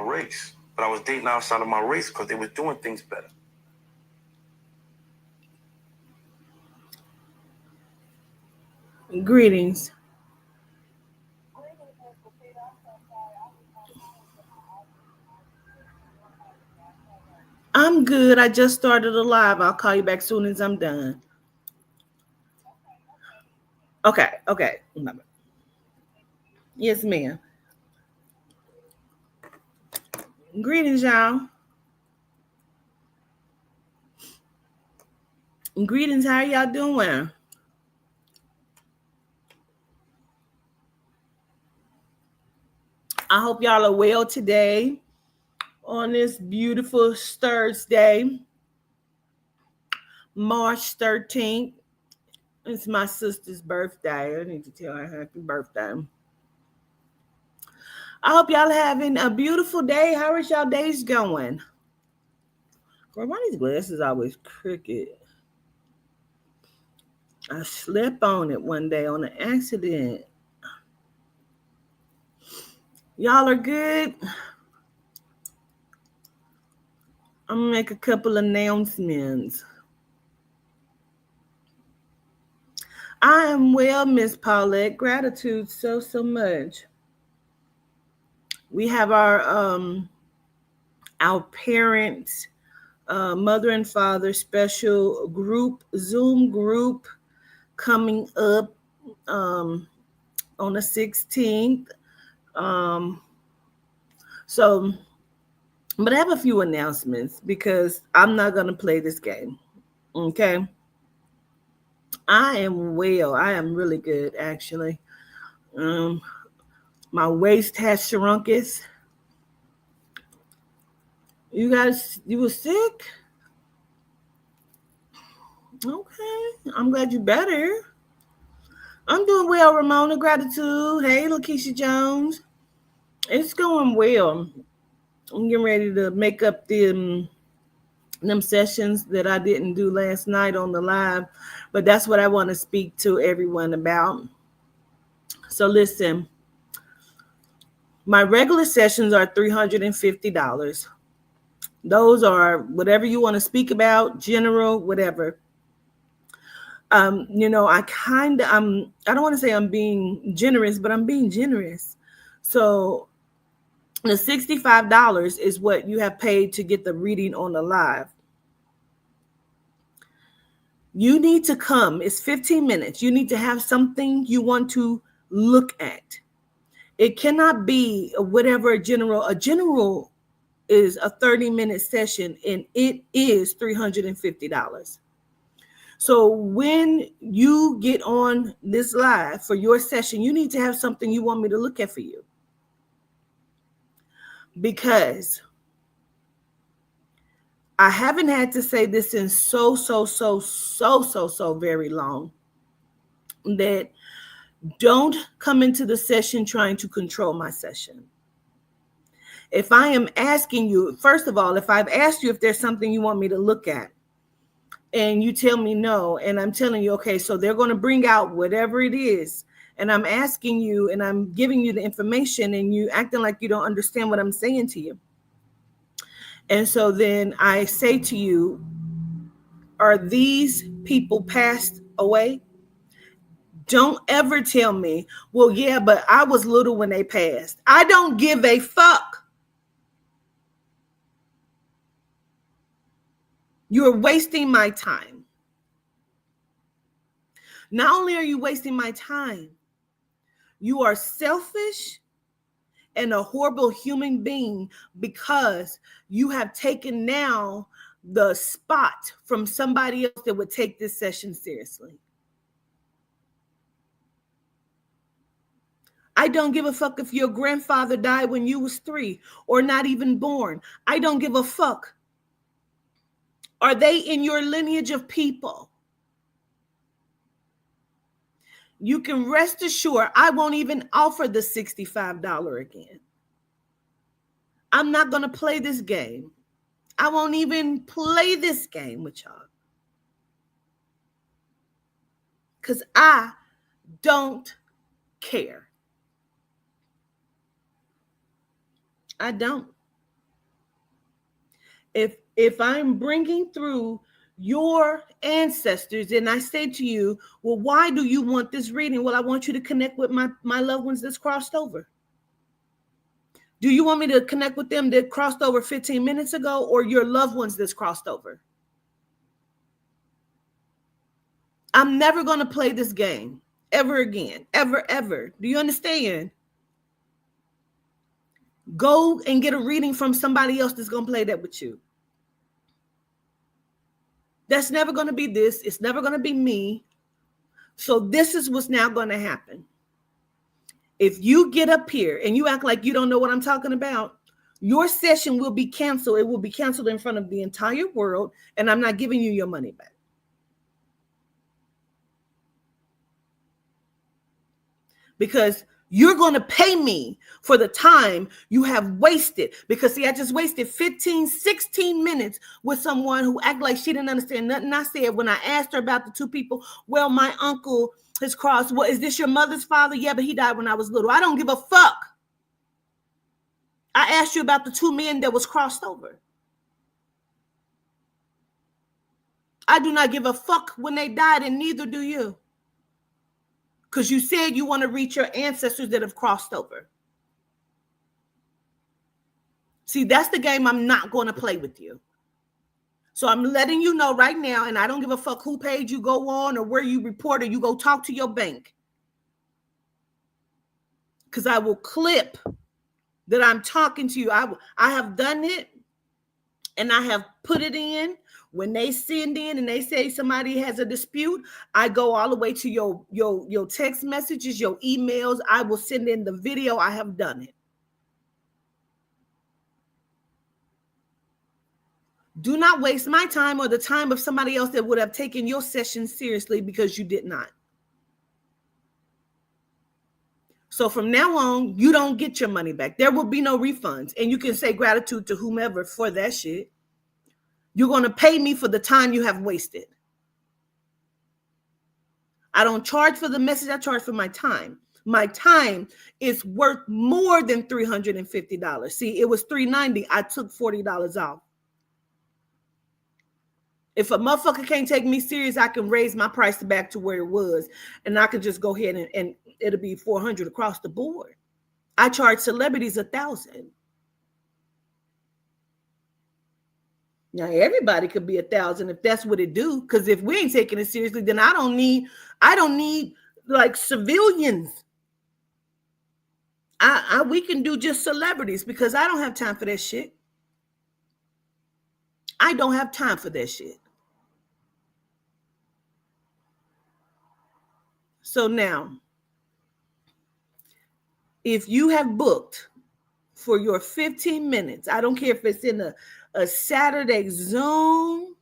race. But I was dating outside of my race because they was doing things better. Greetings. I'm good. I just started a live. I'll call you back soon as I'm done. Okay. Yes, ma'am. Greetings, y'all. Greetings. How y'all doing? I hope y'all are well today on this beautiful Thursday, March 13th. It's my sister's birthday. I need to tell her happy birthday. I hope y'all having a beautiful day. How is y'all days going? Girl, why these glasses always crooked? I slept on it one day on an accident. Y'all are good? I'm gonna make a couple announcements. I am well, Miss Paulette. Gratitude so much. We have our parents, mother and father special group, Zoom group coming up on the 16th. So, but I have a few announcements because I'm not going to play this game. Okay. I am well. I am really good, actually. My waist has shrunkus. You guys, you were sick? Okay. I'm glad you're better. I'm doing well, Ramona. Gratitude. Hey, Lakeisha Jones. It's going well. I'm getting ready to make up them sessions that I didn't do last night on the live, but that's what I want to speak to everyone about. So listen, my regular sessions are $350. Those are whatever you want to speak about, general, whatever. I don't want to say I'm being generous, but I'm being generous. So the $65 is what you have paid to get the reading on the live. You need to come. It's 15 minutes. You need to have something you want to look at. It cannot be whatever a general is a 30-minute session and it is $350. So when you get on this live for your session, you need to have something you want me to look at for you. Because I haven't had to say this in so very long, that don't come into the session trying to control my session. If I am asking you, first of all, if I've asked you if there's something you want me to look at, and you tell me no, and I'm telling you, okay, so they're going to bring out whatever it is, and I'm asking you and I'm giving you the information and you acting like you don't understand what I'm saying to you. And so then I say to you, are these people passed away? Don't ever tell me, well, yeah, but I was little when they passed. I don't give a fuck. You're wasting my time. Not only are you wasting my time, you are selfish and a horrible human being because you have taken now the spot from somebody else that would take this session seriously. I don't give a fuck if your grandfather died when you was 3 or not even born. I don't give a fuck. Are they in your lineage of people? You can rest assured I won't even offer the $65 again. I'm not going to play this game. I won't even play this game with y'all. Because I don't care. I don't. If I'm bringing through your ancestors and I say to you, well, why do you want this reading? Well, I want you to connect with my loved ones that's crossed over. Do you want me to connect with them that crossed over 15 minutes ago, or your loved ones that's crossed over? I'm never going to play this game ever again, ever. Do you understand? Go and get a reading from somebody else that's going to play that with you. That's never going to be this. It's never going to be me. So this is what's now going to happen. If you get up here and you act like you don't know what I'm talking about, your session will be canceled. It will be canceled in front of the entire world, and I'm not giving you your money back. Because you're going to pay me for the time you have wasted. Because, see, I just wasted 15, 16 minutes with someone who acted like she didn't understand nothing I said when I asked her about the two people. Well, my uncle has crossed. Well, is this your mother's father? Yeah, but he died when I was little. I don't give a fuck. I asked you about the two men that was crossed over. I do not give a fuck when they died, and neither do you. Because you said you want to reach your ancestors that have crossed over. See, that's the game I'm not going to play with you. So I'm letting you know right now, and I don't give a fuck who page you go on or where you report or you go talk to your bank. Because I will clip that I'm talking to you. I have done it, and I have put it in. When they send in and they say somebody has a dispute, I go all the way to your text messages, your emails. I will send in the video. I have done it. Do not waste my time or the time of somebody else that would have taken your session seriously, because you did not. So from now on, you don't get your money back. There will be no refunds. And you can say gratitude to whomever for that shit. You're going to pay me for the time you have wasted. I don't charge for the message. I charge for my time. My time is worth more than $350. See, it was $390. I took $40 off. If a motherfucker can't take me serious, I can raise my price back to where it was. And I can just go ahead and it'll be $400 across the board. I charge celebrities $1,000. Now everybody could be $1,000 if that's what it do. Because if we ain't taking it seriously, then I don't need like civilians. We can do just celebrities, because I don't have time for that shit. I don't have time for that shit. So now, if you have booked for your 15 minutes, I don't care if it's in a Saturday Zoom.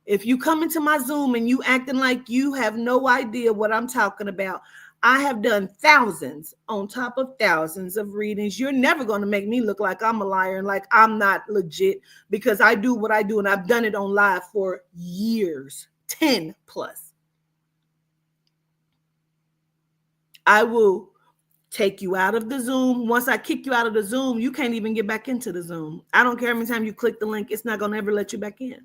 If you come into my Zoom and you acting like you have no idea what I'm talking about, I have done thousands on top of thousands of readings. You're never going to make me look like I'm a liar and like I'm not legit, because I do what I do, and I've done it on live for years, 10 plus. I will take you out of the Zoom. Once I kick you out of the Zoom, you can't even get back into the Zoom. I don't care how many times you click the link. It's not going to ever let you back in.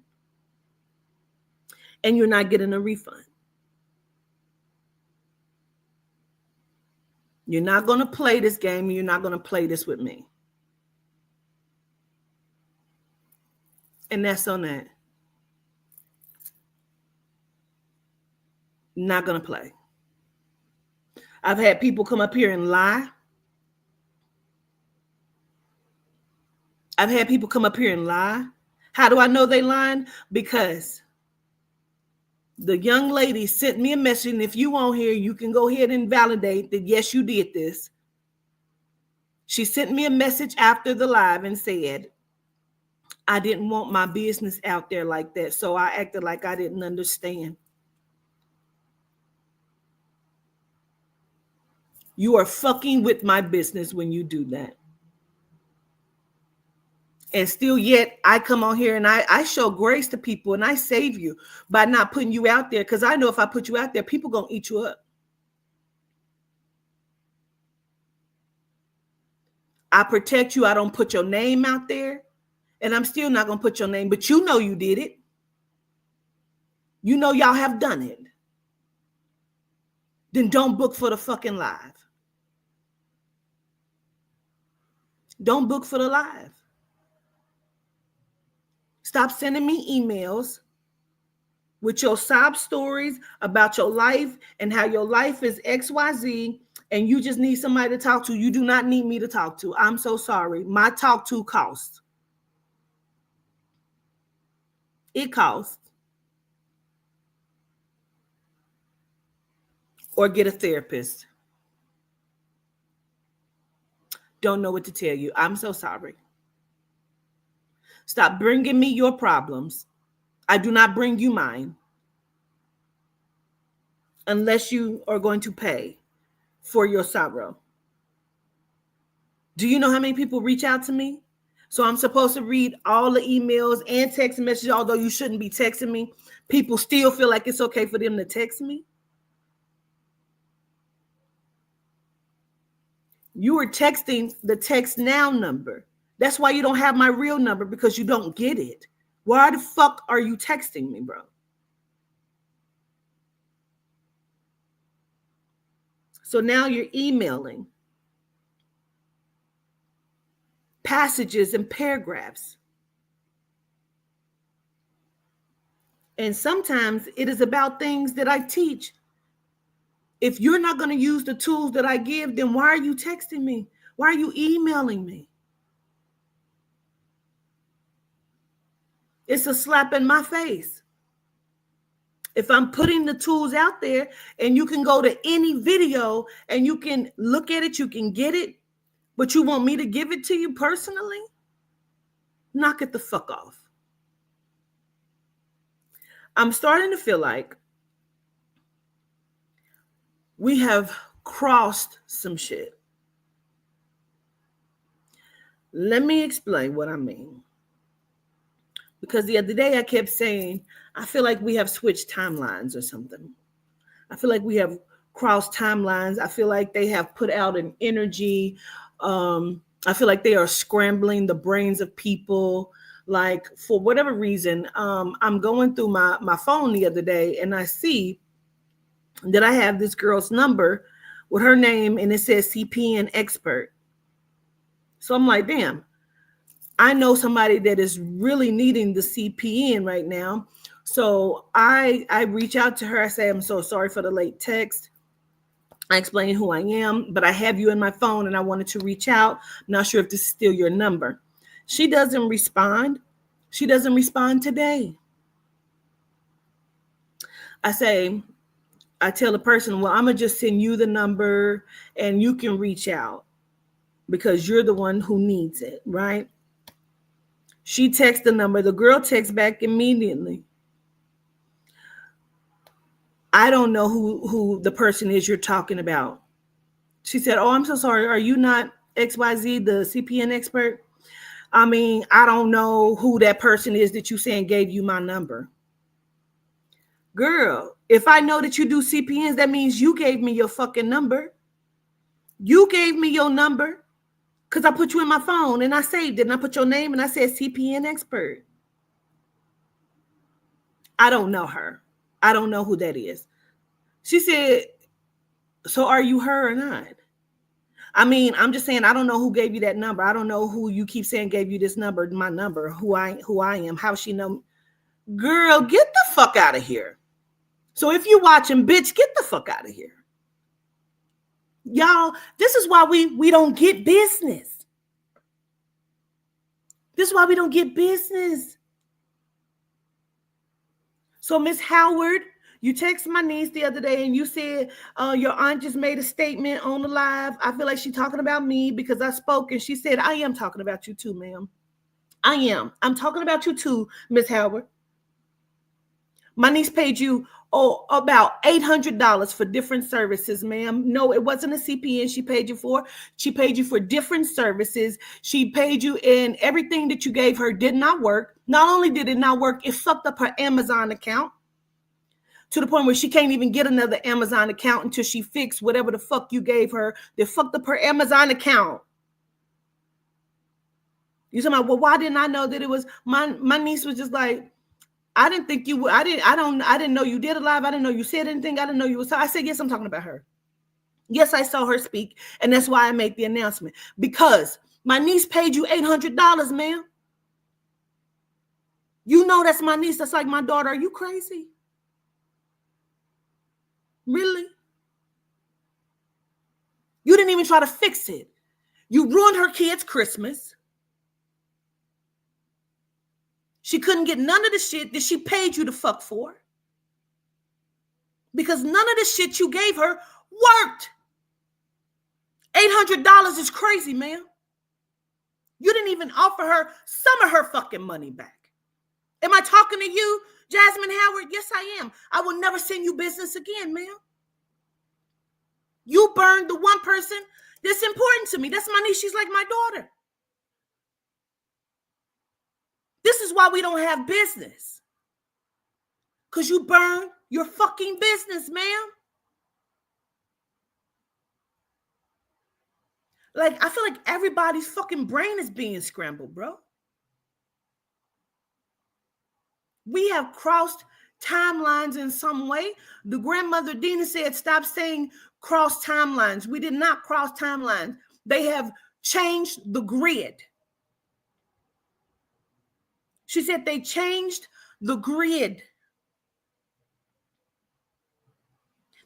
And you're not getting a refund. You're not going to play this game, and you're not going to play this with me. And that's on that. Not going to play. I've had people come up here and lie. I've had people come up here and lie. How do I know they lying? Because the young lady sent me a message, and if you on here, you can go ahead and validate that, yes, you did this. She sent me a message after the live and said, I didn't want my business out there like that, so I acted like I didn't understand. You are fucking with my business when you do that. And still yet, I come on here and I show grace to people, and I save you by not putting you out there, because I know if I put you out there, people going to eat you up. I protect you. I don't put your name out there. And I'm still not going to put your name, but you know you did it. You know y'all have done it. Then don't book for the fucking live. Don't book for the live. Stop sending me emails with your sob stories about your life and how your life is XYZ and you just need somebody to talk to. You do not need me to talk to. I'm so sorry. My talk to costs. It costs. Or get a therapist. Don't know what to tell you. I'm so sorry. Stop bringing me your problems. I do not bring you mine. Unless you are going to pay for your sorrow. Do you know how many people reach out to me? So I'm supposed to read all the emails and text messages, although you shouldn't be texting me. People still feel like it's okay for them to text me. You were texting the text now number. That's why you don't have my real number, because you don't get it. Why the fuck are you texting me, bro? So now you're emailing passages and paragraphs. And sometimes it is about things that I teach. If you're not going to use the tools that I give, then why are you texting me? Why are you emailing me? It's a slap in my face. If I'm putting the tools out there and you can go to any video and you can look at it, you can get it, but you want me to give it to you personally? Knock it the fuck off. I'm starting to feel like we have crossed some shit. Let me explain what I mean. Because the other day I kept saying, I feel like we have switched timelines or something. I feel like we have crossed timelines. I feel like they have put out an energy. I feel like they are scrambling the brains of people. Like, for whatever reason, I'm going through my phone the other day and I see that I have this girl's number with her name and it says CPN expert. So I'm like, damn, I know somebody that is really needing the CPN right now. So I reach out to her. I say, I'm so sorry for the late text. I explain who I am, but I have you in my phone and I wanted to reach out. I'm not sure if this is still your number. She doesn't respond. She doesn't respond today. I tell the person, well, I'm going to just send you the number and you can reach out because you're the one who needs it, right? She texts the number. The girl texts back immediately. I don't know who the person is you're talking about. She said, oh, I'm so sorry. Are you not XYZ, the CPN expert? I mean, I don't know who that person is that you saying gave you my number. Girl, if I know that you do CPNs, that means you gave me your fucking number. You gave me your number because I put you in my phone and I saved it and I put your name and I said CPN expert. I don't know her. I don't know who that is. She said, so are you her or not? I mean, I'm just saying, I don't know who gave you that number. I don't know who you keep saying gave you this number, my number, who I am, how she know. Girl, get the fuck out of here. So if you watching, bitch, get the fuck out of here. Y'all, this is why we don't get business. This is why we don't get business. So Miss Howard, you texted my niece the other day and you said your aunt just made a statement on the live. I feel like she's talking about me because I spoke and she said, I am talking about you too, ma'am. I am. I'm talking about you too, Miss Howard. My niece paid you about $800 for different services, ma'am. No, it wasn't a CPN she paid you for. She paid you for different services. She paid you, and everything that you gave her did not work. Not only did it not work, it fucked up her Amazon account to the point where she can't even get another Amazon account until she fixed whatever the fuck you gave her. They fucked up her Amazon account. You talking about, well, why didn't I know that it was my niece was just like, I didn't think you would. I didn't know you did a live. I didn't know you said anything. I didn't know you was. I said, yes, I'm talking about her. Yes, I saw her speak. And that's why I made the announcement. Because my niece paid you $800, ma'am. You know that's my niece. That's like my daughter. Are you crazy? Really? You didn't even try to fix it. You ruined her kids' Christmas. She couldn't get none of the shit that she paid you to fuck for. Because none of the shit you gave her worked. $800 is crazy, ma'am. You didn't even offer her some of her fucking money back. Am I talking to you, Jasmine Howard? Yes, I am. I will never send you business again, ma'am. You burned the one person that's important to me. That's my niece. She's like my daughter. This is why we don't have business. Because you burn your fucking business, ma'am. Like, I feel like everybody's fucking brain is being scrambled, bro. We have crossed timelines in some way. The grandmother Dina said, stop saying cross timelines. We did not cross timelines. They have changed the grid. She said they changed the grid.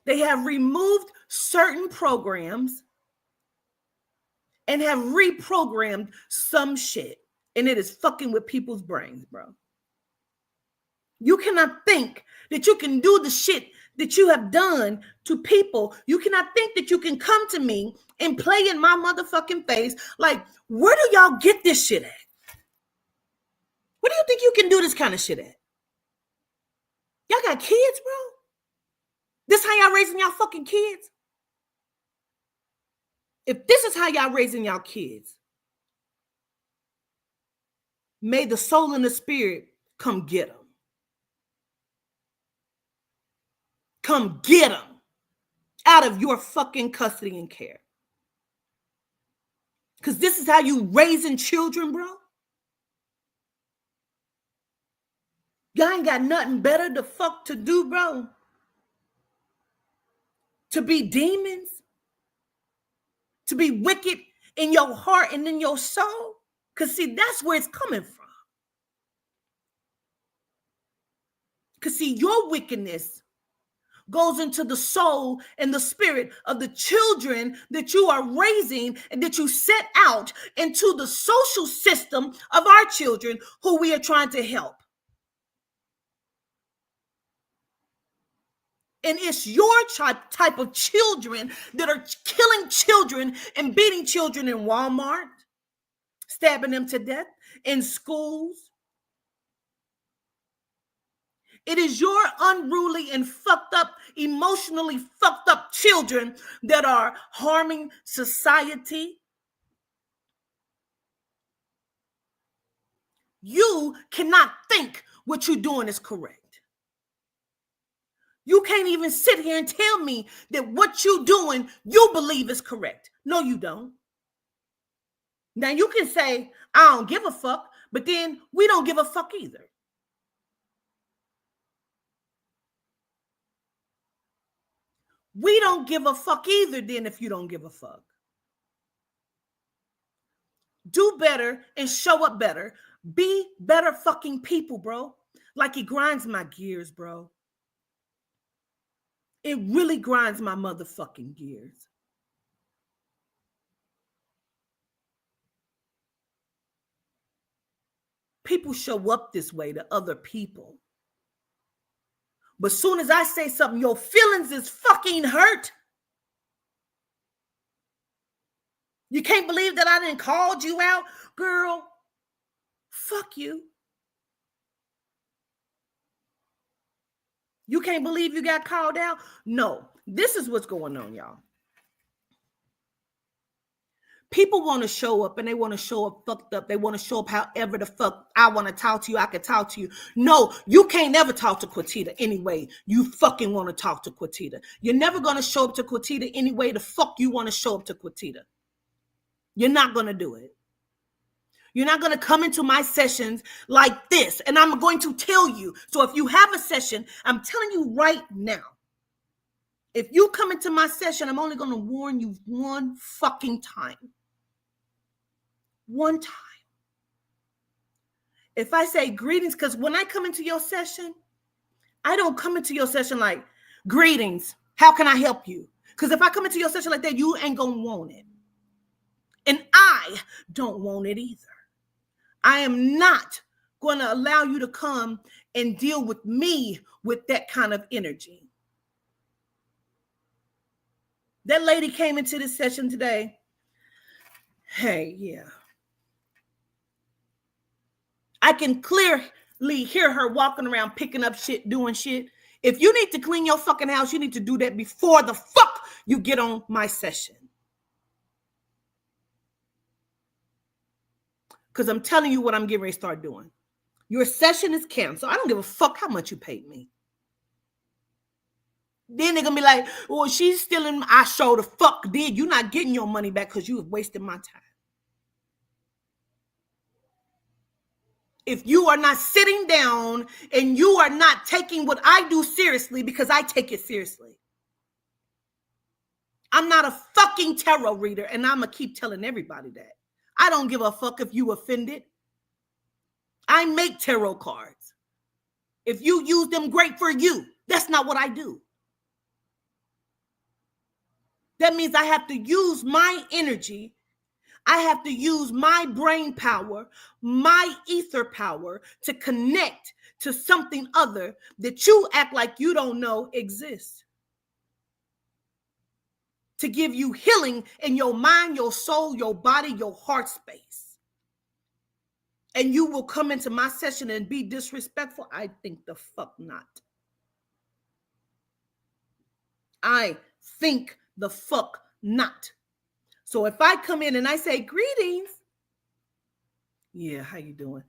They have removed certain programs and have reprogrammed some shit. And it is fucking with people's brains, bro. You cannot think that you can do the shit that you have done to people. You cannot think that you can come to me and play in my motherfucking face. Like, where do y'all get this shit at? Where do you think you can do this kind of shit at? Y'all got kids, bro? This how y'all raising y'all fucking kids? If this is how y'all raising y'all kids, may the soul and the spirit come get them. Come get them out of your fucking custody and care. Because this is how you raising children, bro. Y'all ain't got nothing better to fuck to do, bro. To be demons. To be wicked in your heart and in your soul. Because see, that's where it's coming from. Because see, your wickedness goes into the soul and the spirit of the children that you are raising and that you set out into the social system of our children who we are trying to help. And it's your type of children that are killing children and beating children in Walmart, stabbing them to death in schools. It is your unruly and fucked up, emotionally fucked up children that are harming society. You cannot think what you're doing is correct. You can't even sit here and tell me that what you're doing, you believe is correct. No, you don't. Now, you can say, I don't give a fuck, but then we don't give a fuck either. We don't give a fuck either then if you don't give a fuck. Do better and show up better. Be better fucking people, bro. Like, it grinds my gears, bro. It really grinds my motherfucking gears. People show up this way to other people. But soon as I say something, your feelings is fucking hurt. You can't believe that I didn't call you out, girl. Fuck you. You can't believe you got called out? No, this is what's going on, y'all. People want to show up and they want to show up fucked up. They want to show up however the fuck I want to talk to you. I can talk to you. No, you can't never talk to Quatita anyway. You fucking want to talk to Quatita. You're never going to show up to Quatita anyway the fuck you want to show up to Quatita. You're not going to do it. You're not going to come into my sessions like this. And I'm going to tell you. So if you have a session, I'm telling you right now, if you come into my session, I'm only going to warn you one fucking time. One time. If I say greetings, because when I come into your session, I don't come into your session like, greetings, how can I help you? Because if I come into your session like that, you ain't going to want it. And I don't want it either. I am not going to allow you to come and deal with me with that kind of energy. That lady came into this session today. Hey, yeah. I can clearly hear her walking around, picking up shit, doing shit. If you need to clean your fucking house, you need to do that before the fuck you get on my session. Because I'm telling you what I'm getting ready to start doing. Your session is canceled. I don't give a fuck how much you paid me. Then they're going to be like, well, she's stealing. I sure the fuck did. You're not getting your money back because you have wasted my time. If you are not sitting down and you are not taking what I do seriously, because I take it seriously. I'm not a fucking tarot reader, and I'm going to keep telling everybody that. I don't give a fuck if you offended. I make tarot cards. If you use them, great for you. That's not what I do. That means I have to use my energy. I have to use my brain power, my ether power to connect to something other that you act like you don't know exists. To give you healing in your mind, your soul, your body, your heart space. And you will come into my session and be disrespectful? I think the fuck not. I think the fuck not. So if I come in and I say, greetings. Yeah, how you doing?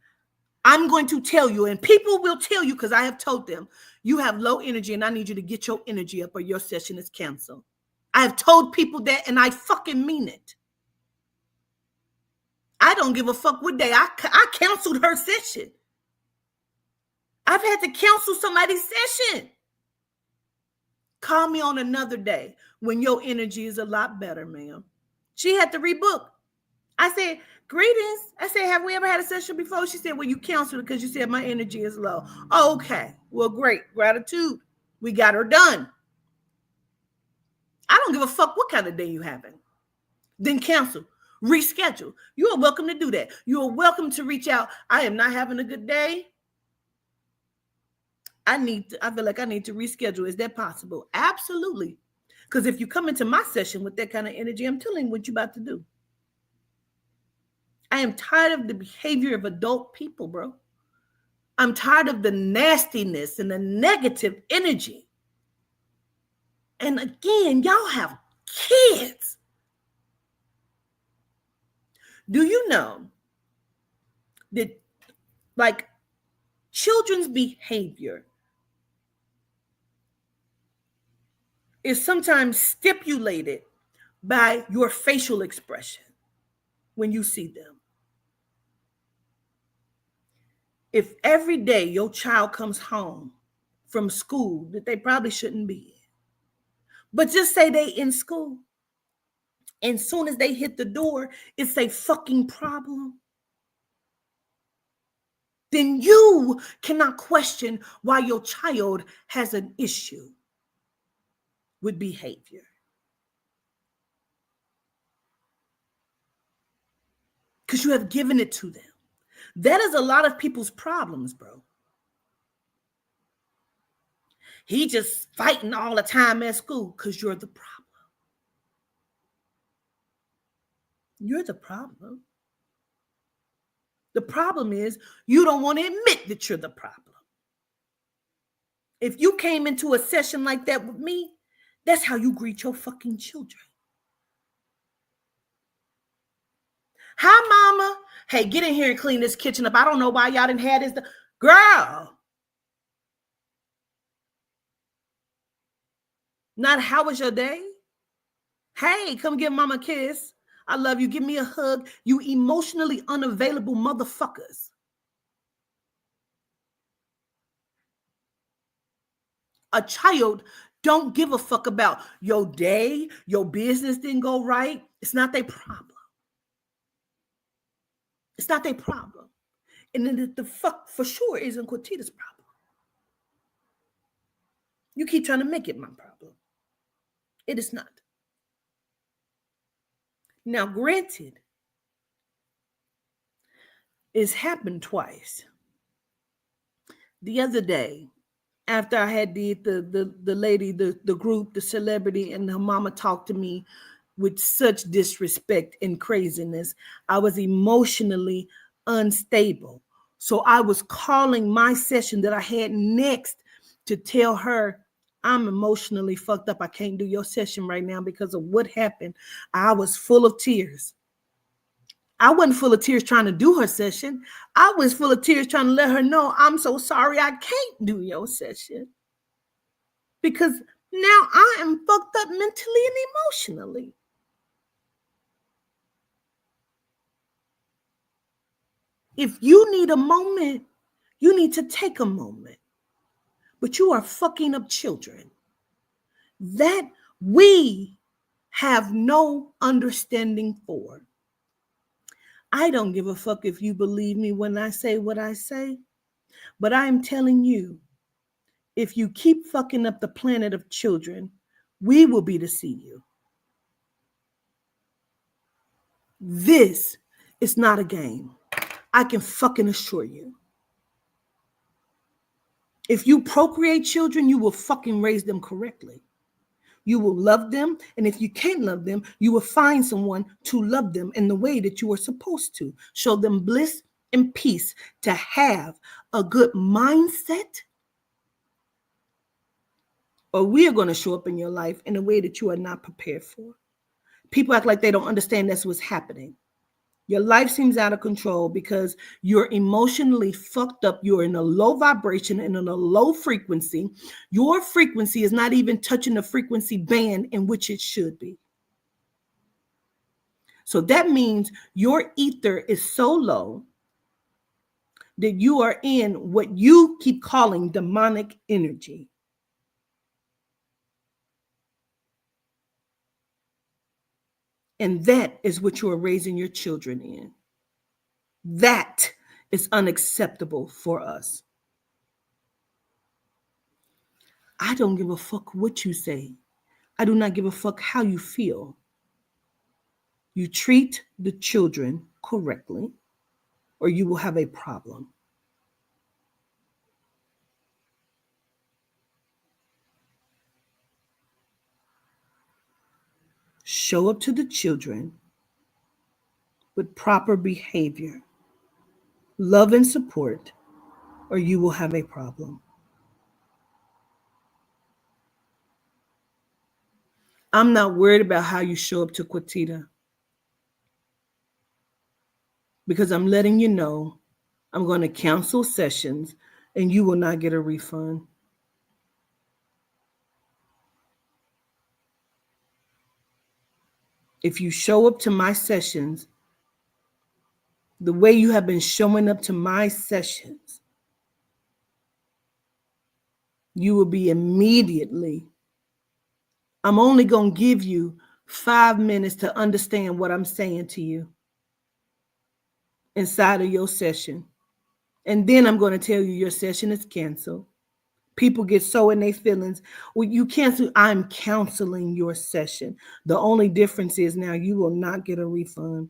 I'm going to tell you, and people will tell you because I have told them, you have low energy and I need you to get your energy up or your session is canceled. I have told people that and I fucking mean it. I don't give a fuck what day. I canceled her session. I've had to cancel somebody's session. Call me on another day when your energy is a lot better, ma'am. She had to rebook. I said, greetings. I said, have we ever had a session before? She said, well, you canceled it because you said my energy is low. Oh, okay. Well, great. Gratitude. We got her done. I don't give a fuck what kind of day you having. Then cancel. Reschedule. You are welcome to do that. You are welcome to reach out. I am not having a good day. I feel like I need to reschedule. Is that possible? Absolutely. Because if you come into my session with that kind of energy, I'm telling you what you're about to do. I am tired of the behavior of adult people, bro. I'm tired of the nastiness and the negative energy. And again, y'all have kids. Do you know that, like, children's behavior is sometimes stipulated by your facial expression when you see them? If every day your child comes home from school that they probably shouldn't be in, but just say they in school, and soon as they hit the door, it's a fucking problem, then you cannot question why your child has an issue with behavior. Because you have given it to them. That is a lot of people's problems, bro. He just fighting all the time at school because you're the problem. You're the problem. The problem is you don't want to admit that you're the problem. If you came into a session like that with me, that's how you greet your fucking children. Hi, mama. Hey, get in here and clean this kitchen up. I don't know why y'all didn't have this. Girl. Not how was your day? Hey, come give mama a kiss. I love you. Give me a hug. You emotionally unavailable motherfuckers. A child don't give a fuck about your day, your business didn't go right. It's not their problem. It's not their problem. And then the fuck for sure isn't Quatita's problem. You keep trying to make it my problem. It is not. Now, granted, it's happened twice. The other day, after I had the lady, the group, the celebrity, and her mama talked to me with such disrespect and craziness, I was emotionally unstable. So I was calling my session that I had next to tell her, I'm emotionally fucked up. I can't do your session right now because of what happened. I was full of tears. I wasn't full of tears trying to do her session. I was full of tears trying to let her know, I'm so sorry I can't do your session. Because now I am fucked up mentally and emotionally. If you need a moment, you need to take a moment. But you are fucking up children that we have no understanding for. I don't give a fuck if you believe me when I say what I say, but I am telling you, if you keep fucking up the planet of children, we will be to see you. This is not a game. I can fucking assure you. If you procreate children, you will fucking raise them correctly. You will love them. And if you can't love them, you will find someone to love them in the way that you are supposed to. Show them bliss and peace, to have a good mindset, or we are going to show up in your life in a way that you are not prepared for. People act like they don't understand that's what's happening. Your life seems out of control because you're emotionally fucked up. You're in a low vibration and in a low frequency. Your frequency is not even touching the frequency band in which it should be. So that means your ether is so low that you are in what you keep calling demonic energy. And that is what you are raising your children in. That is unacceptable for us. I don't give a fuck what you say. I do not give a fuck how you feel. You treat the children correctly, or you will have a problem. Show up to the children with proper behavior, love and support, or you will have a problem. I'm not worried about how you show up to Quatita, because I'm letting you know I'm going to cancel sessions and you will not get a refund. If you show up to my sessions the way you have been showing up to my sessions, you will be immediately. I'm only going to give you 5 minutes to understand what I'm saying to you inside of your session. And then I'm going to tell you your session is canceled. People get so in their feelings. Well, you cancel. I'm canceling your session. The only difference is now you will not get a refund.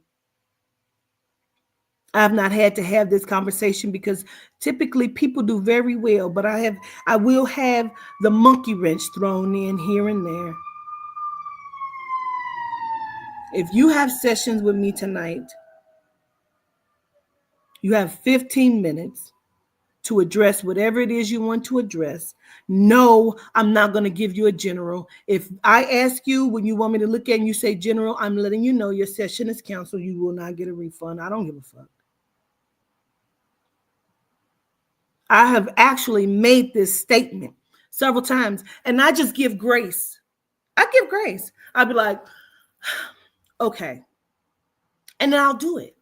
I've not had to have this conversation because typically people do very well, but I will have the monkey wrench thrown in here and there. If you have sessions with me tonight, you have 15 minutes to address whatever it is you want to address. No, I'm not going to give you a general. If I ask you when you want me to look at and you say general, I'm letting you know your session is canceled. You will not get a refund. I don't give a fuck. I have actually made this statement several times, and I just give grace. I give grace. I'd be like, okay, And then I'll do it.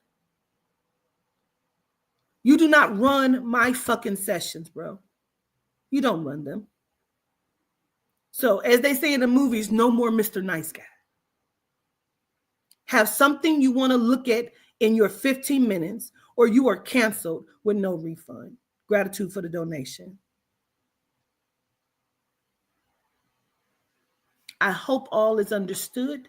You do not run my fucking sessions, bro. You don't run them. So as they say in the movies, no more Mr. Nice Guy. Have something you want to look at in your 15 minutes or you are canceled with no refund. Gratitude for the donation. I hope all is understood.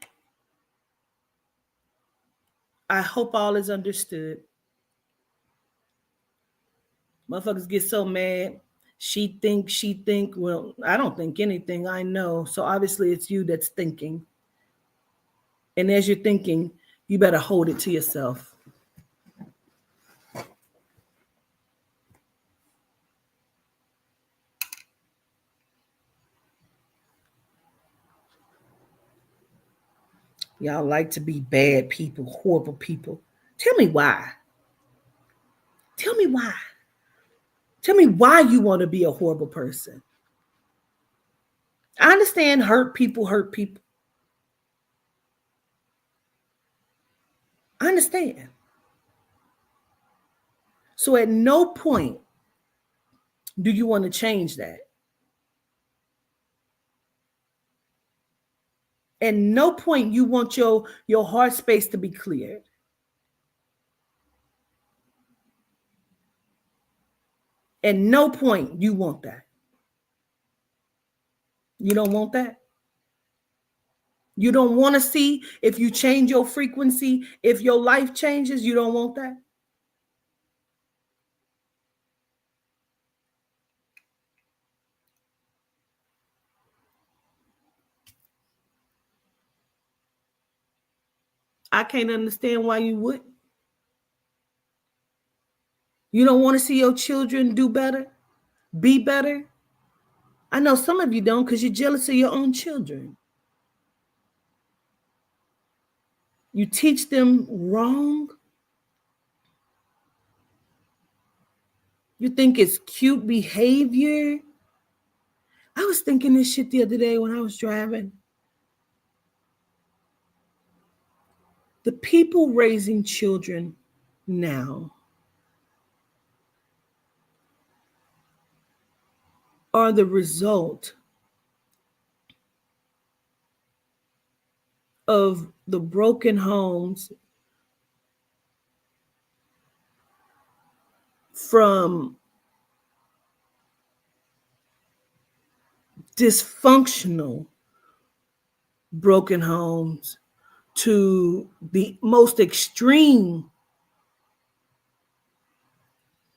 I hope all is understood. Motherfuckers get so mad. She think. Well, I don't think anything. I know. So obviously it's you that's thinking. And as you're thinking, you better hold it to yourself. Y'all like to be bad people, horrible people. Tell me why. Tell me why. Tell me why you want to be a horrible person. I understand hurt people hurt people. I understand. So at no point do you want to change that. At no point you want your heart space to be cleared. At no point you want that. You don't want that. You don't want to see if you change your frequency, if your life changes, you don't want that. I can't understand why you would. You don't want to see your children do better, be better. I know some of you don't because you're jealous of your own children. You teach them wrong. You think it's cute behavior. I was thinking this shit the other day when I was driving. The people raising children now are the result of the broken homes from dysfunctional broken homes to the most extreme.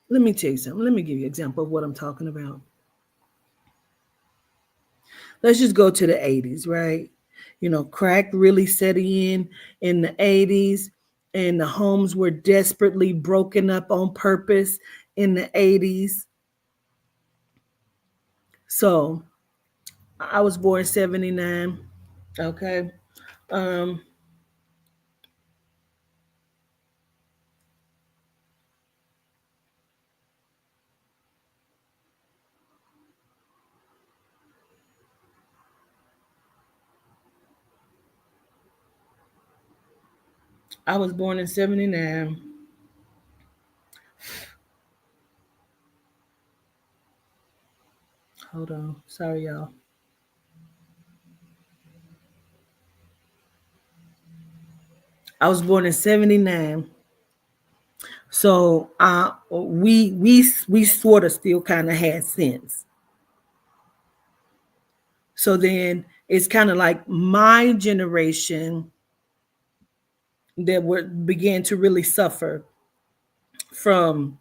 Let me tell you something. Let me give you an example of what I'm talking about. Let's just go to the 80s, right? You know, crack really set in the 80s, and the homes were desperately broken up on purpose in the 80s. So I was born in 79. Okay. I was born in 79. Hold on. Sorry, y'all. I was born in 79. So we sort of still kind of had sense. So then it's kind of like my generation that began to really suffer from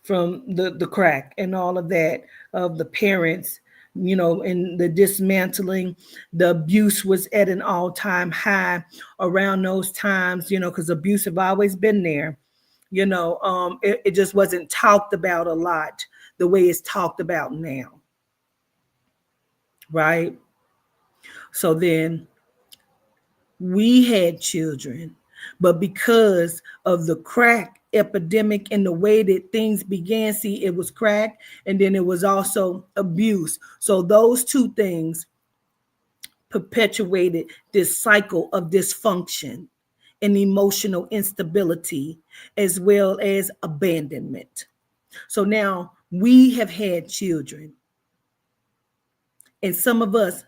the crack and all of that, of the parents, you know, and the dismantling. The abuse was at an all-time high around those times, you know, because abuse have always been there. You know, it just wasn't talked about a lot the way it's talked about now. Right? So then we had children, but because of the crack epidemic and the way that things began, see, it was crack and then it was also abuse. So those two things perpetuated this cycle of dysfunction and emotional instability, as well as abandonment. So now we have had children, and some of us,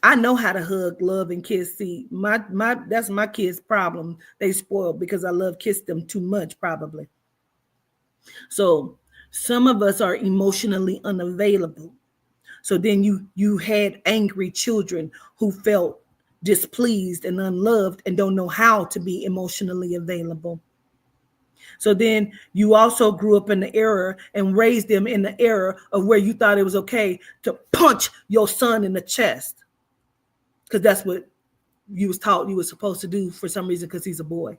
I know how to hug, love, and kiss. See, my that's my kids' problem. They spoiled because I love kiss them too much, probably. So some of us are emotionally unavailable. So then you had angry children who felt displeased and unloved and don't know how to be emotionally available. So then you also grew up in the era and raised them in the era of where you thought it was okay to punch your son in the chest, because that's what you was taught you were supposed to do for some reason, because he's a boy.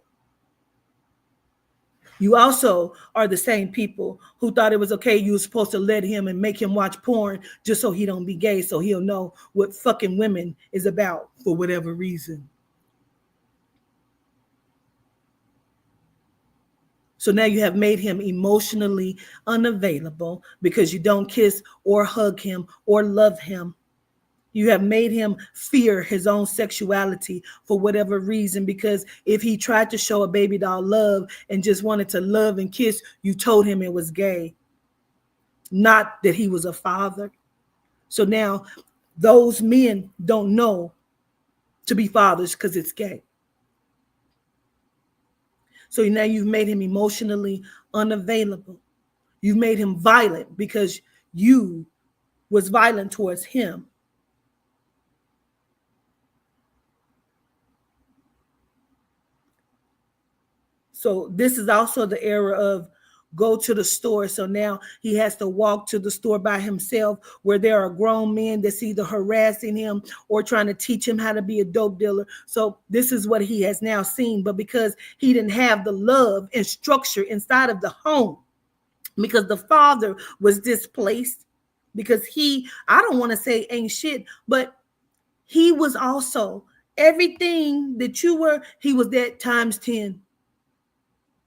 You also are the same people who thought it was okay you were supposed to let him and make him watch porn just so he don't be gay, so he'll know what fucking women is about for whatever reason. So now you have made him emotionally unavailable because you don't kiss or hug him or love him. You have made him fear his own sexuality for whatever reason, because if he tried to show a baby doll love and just wanted to love and kiss, you told him it was gay, not that he was a father. So now those men don't know to be fathers because it's gay. So now you've made him emotionally unavailable. You've made him violent because you was violent towards him. So this is also the era of go to the store. So now he has to walk to the store by himself, where there are grown men that's either harassing him or trying to teach him how to be a dope dealer. So this is what he has now seen. But because he didn't have the love and structure inside of the home, because the father was displaced, because I don't want to say ain't shit, but he was also everything that you were, he was that times 10,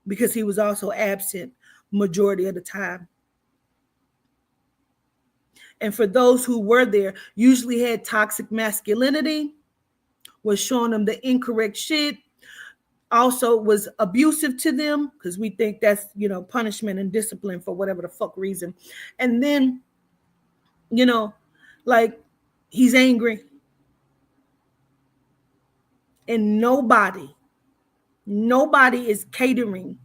because he was also absent majority of the time. And for those who were there, usually had toxic masculinity, was showing them the incorrect shit, also was abusive to them, because we think that's, punishment and discipline for whatever the fuck reason. And then, like, he's angry. And nobody is catering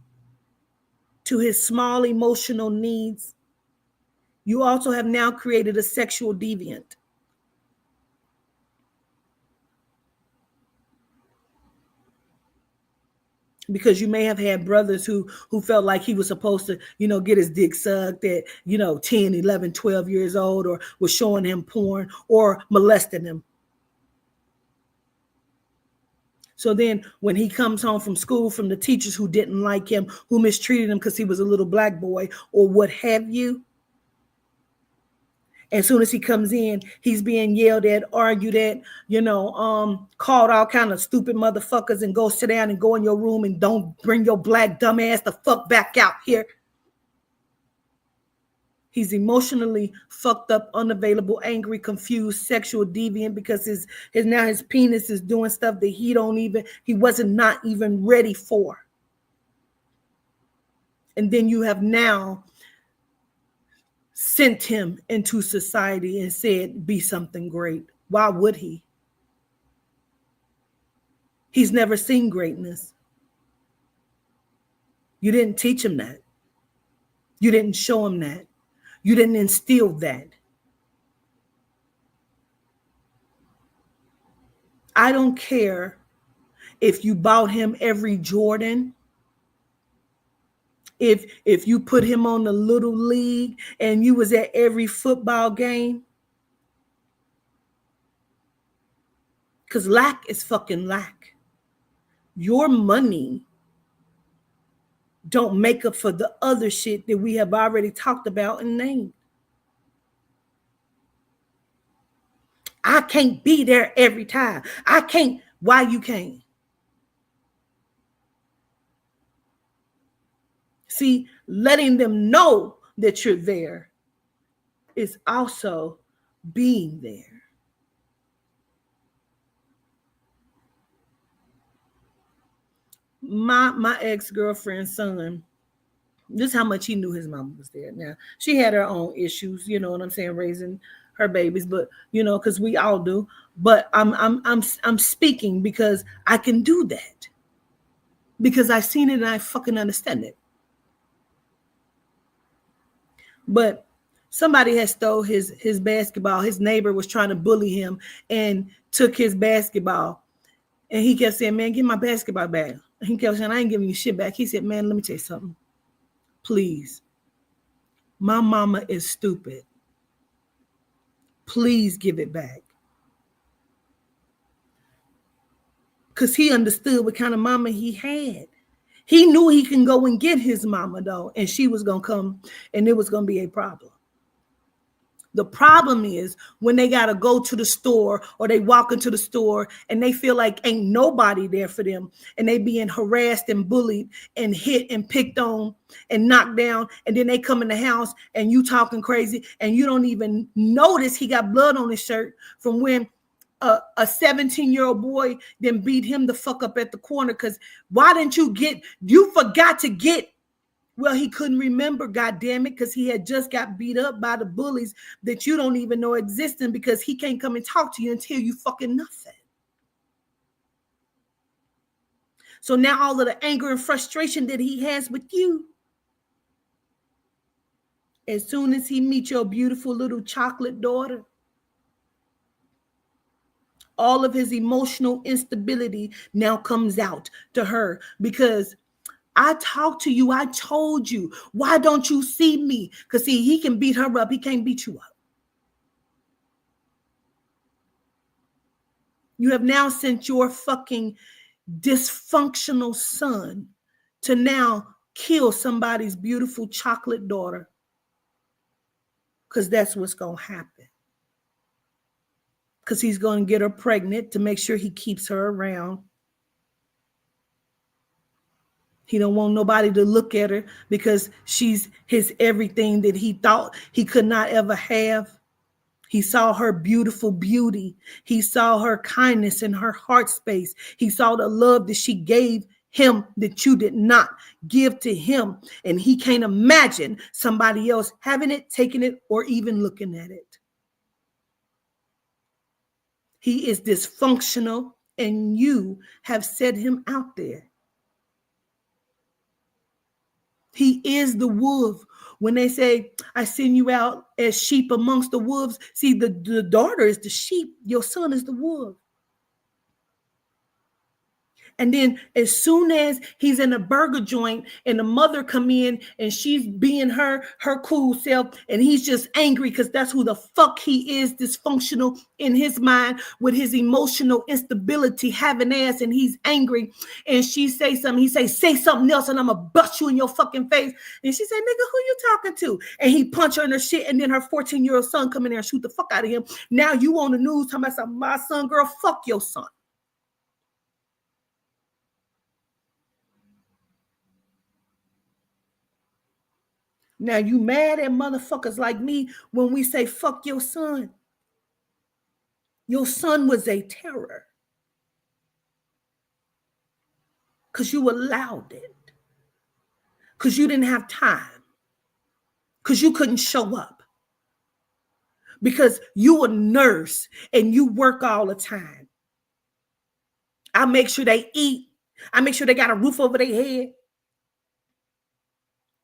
to his small emotional needs. You also have now created a sexual deviant. Because you may have had brothers who felt like he was supposed to, get his dick sucked at, 10, 11, 12 years old, or was showing him porn or molesting him. So then when he comes home from school from the teachers who didn't like him, who mistreated him because he was a little black boy or what have you, as soon as he comes in, he's being yelled at, argued at, called all kind of stupid motherfuckers, and go sit down and go in your room and don't bring your black dumb ass the fuck back out here. He's emotionally fucked up, unavailable, angry, confused, sexual deviant, because his penis is doing stuff that he wasn't not even ready for. And then you have now sent him into society and said, be something great. Why would he? He's never seen greatness. You didn't teach him that. You didn't show him that. You didn't instill that. I don't care if you bought him every Jordan, if you put him on the little league and you was at every football game. Because lack is fucking lack. Your money don't make up for the other shit that we have already talked about and named. I can't be there every time. I can't. Why you can't? See, letting them know that you're there is also being there. My ex-girlfriend's son, this is how much he knew his mama was there. Now, she had her own issues, you know what I'm saying, raising her babies, but you know, because we all do. But I'm speaking because I can do that. Because I've seen it and I fucking understand it. But somebody had stole his basketball. His neighbor was trying to bully him and took his basketball. And he kept saying, man, give my basketball back. He kept saying, I ain't giving you shit back. He said, man, let me tell you something. Please. My mama is stupid. Please give it back. Because he understood what kind of mama he had. He knew he can go and get his mama, though, and she was going to come, and it was going to be a problem. The problem is when they got to go to the store or they walk into the store and they feel like ain't nobody there for them and they being harassed and bullied and hit and picked on and knocked down. And then they come in the house and you talking crazy and you don't even notice he got blood on his shirt from when a 17-year-old boy then beat him the fuck up at the corner. Because why didn't you forgot to get. Well, he couldn't remember, goddamn it, because he had just got beat up by the bullies that you don't even know existing because he can't come and talk to you and tell you fucking nothing. So now all of the anger and frustration that he has with you, as soon as he meets your beautiful little chocolate daughter, all of his emotional instability now comes out to her because I talked to you. I told you. Why don't you see me? Because see, he can beat her up. He can't beat you up. You have now sent your fucking dysfunctional son to now kill somebody's beautiful chocolate daughter. Because that's what's going to happen. Because he's going to get her pregnant to make sure he keeps her around. He don't want nobody to look at her because she's his everything that he thought he could not ever have. He saw her beautiful beauty. He saw her kindness in her heart space. He saw the love that she gave him that you did not give to him. And he can't imagine somebody else having it, taking it, or even looking at it. He is dysfunctional and you have set him out there. He is the wolf. When they say, I send you out as sheep amongst the wolves. See, the daughter is the sheep. Your son is the wolf. And then as soon as he's in a burger joint and the mother come in and she's being her cool self and he's just angry because that's who the fuck he is, dysfunctional in his mind with his emotional instability, having ass, and he's angry. And she say something, he say something else and I'm gonna bust you in your fucking face. And she say, nigga, who you talking to? And he punch her in her shit and then her 14-year-old son come in there and shoot the fuck out of him. Now you on the news talking about something, my son, girl, fuck your son. Now you mad at motherfuckers like me when we say fuck your son. Your son was a terror. Because you allowed it. Because you didn't have time. Because you couldn't show up. Because you a nurse and you work all the time. I make sure they eat. I make sure they got a roof over their head.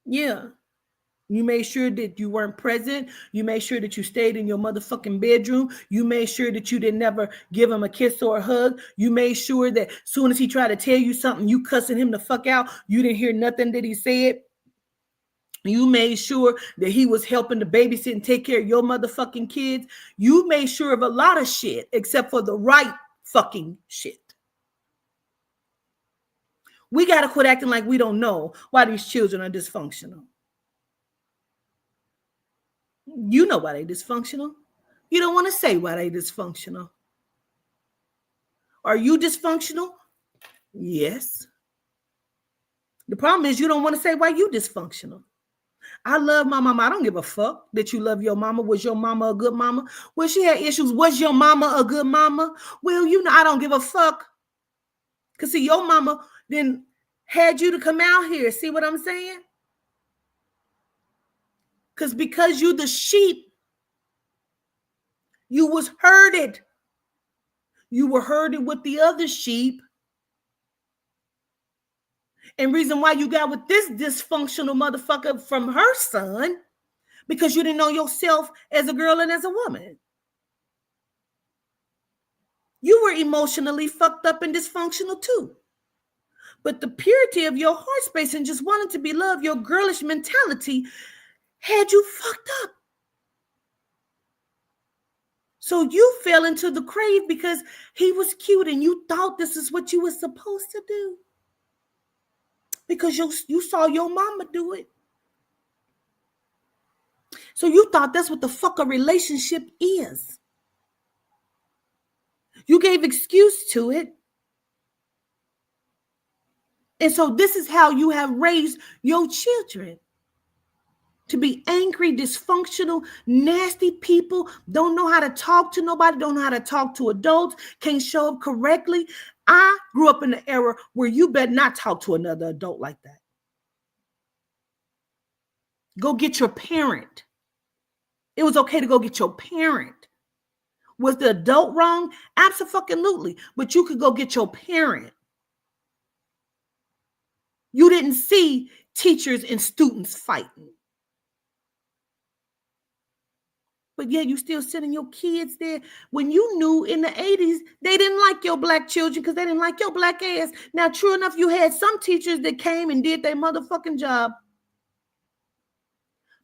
Yeah. You made sure that you weren't present. You made sure that you stayed in your motherfucking bedroom. You made sure that you didn't never give him a kiss or a hug. You made sure that as soon as he tried to tell you something, you cussing him the fuck out. You didn't hear nothing that he said. You made sure that he was helping to babysit and take care of your motherfucking kids. You made sure of a lot of shit except for the right fucking shit. We got to quit acting like we don't know why these children are dysfunctional. You know why they dysfunctional. You don't want to say why they dysfunctional. Are you dysfunctional? Yes. The problem is you don't want to say why you dysfunctional. I love my mama. I don't give a fuck that you love your mama. Was your mama a good mama? Well, she had issues. Was your mama a good mama? Well, you know, I don't give a fuck. Because see, your mama then had you to come out here. See what I'm saying? Because you the sheep, you was herded. You were herded with the other sheep. And reason why you got with this dysfunctional motherfucker from her son, because you didn't know yourself as a girl and as a woman. You were emotionally fucked up and dysfunctional too. But the purity of your heart space and just wanting to be loved, your girlish mentality had you fucked up. So you fell into the crave because he was cute and you thought this is what you were supposed to do. Because you saw your mama do it. So you thought that's what the fuck a relationship is. You gave excuse to it. And so this is how you have raised your children. To be angry, dysfunctional, nasty people, don't know how to talk to nobody, don't know how to talk to adults, can't show up correctly. I grew up in an era where you better not talk to another adult like that. Go get your parent. It was okay to go get your parent. Was the adult wrong? Absolutely. But you could go get your parent. You didn't see teachers and students fighting. But yet you still sending your kids there when you knew in the 80s they didn't like your black children because they didn't like your black ass. Now, true enough, you had some teachers that came and did their motherfucking job.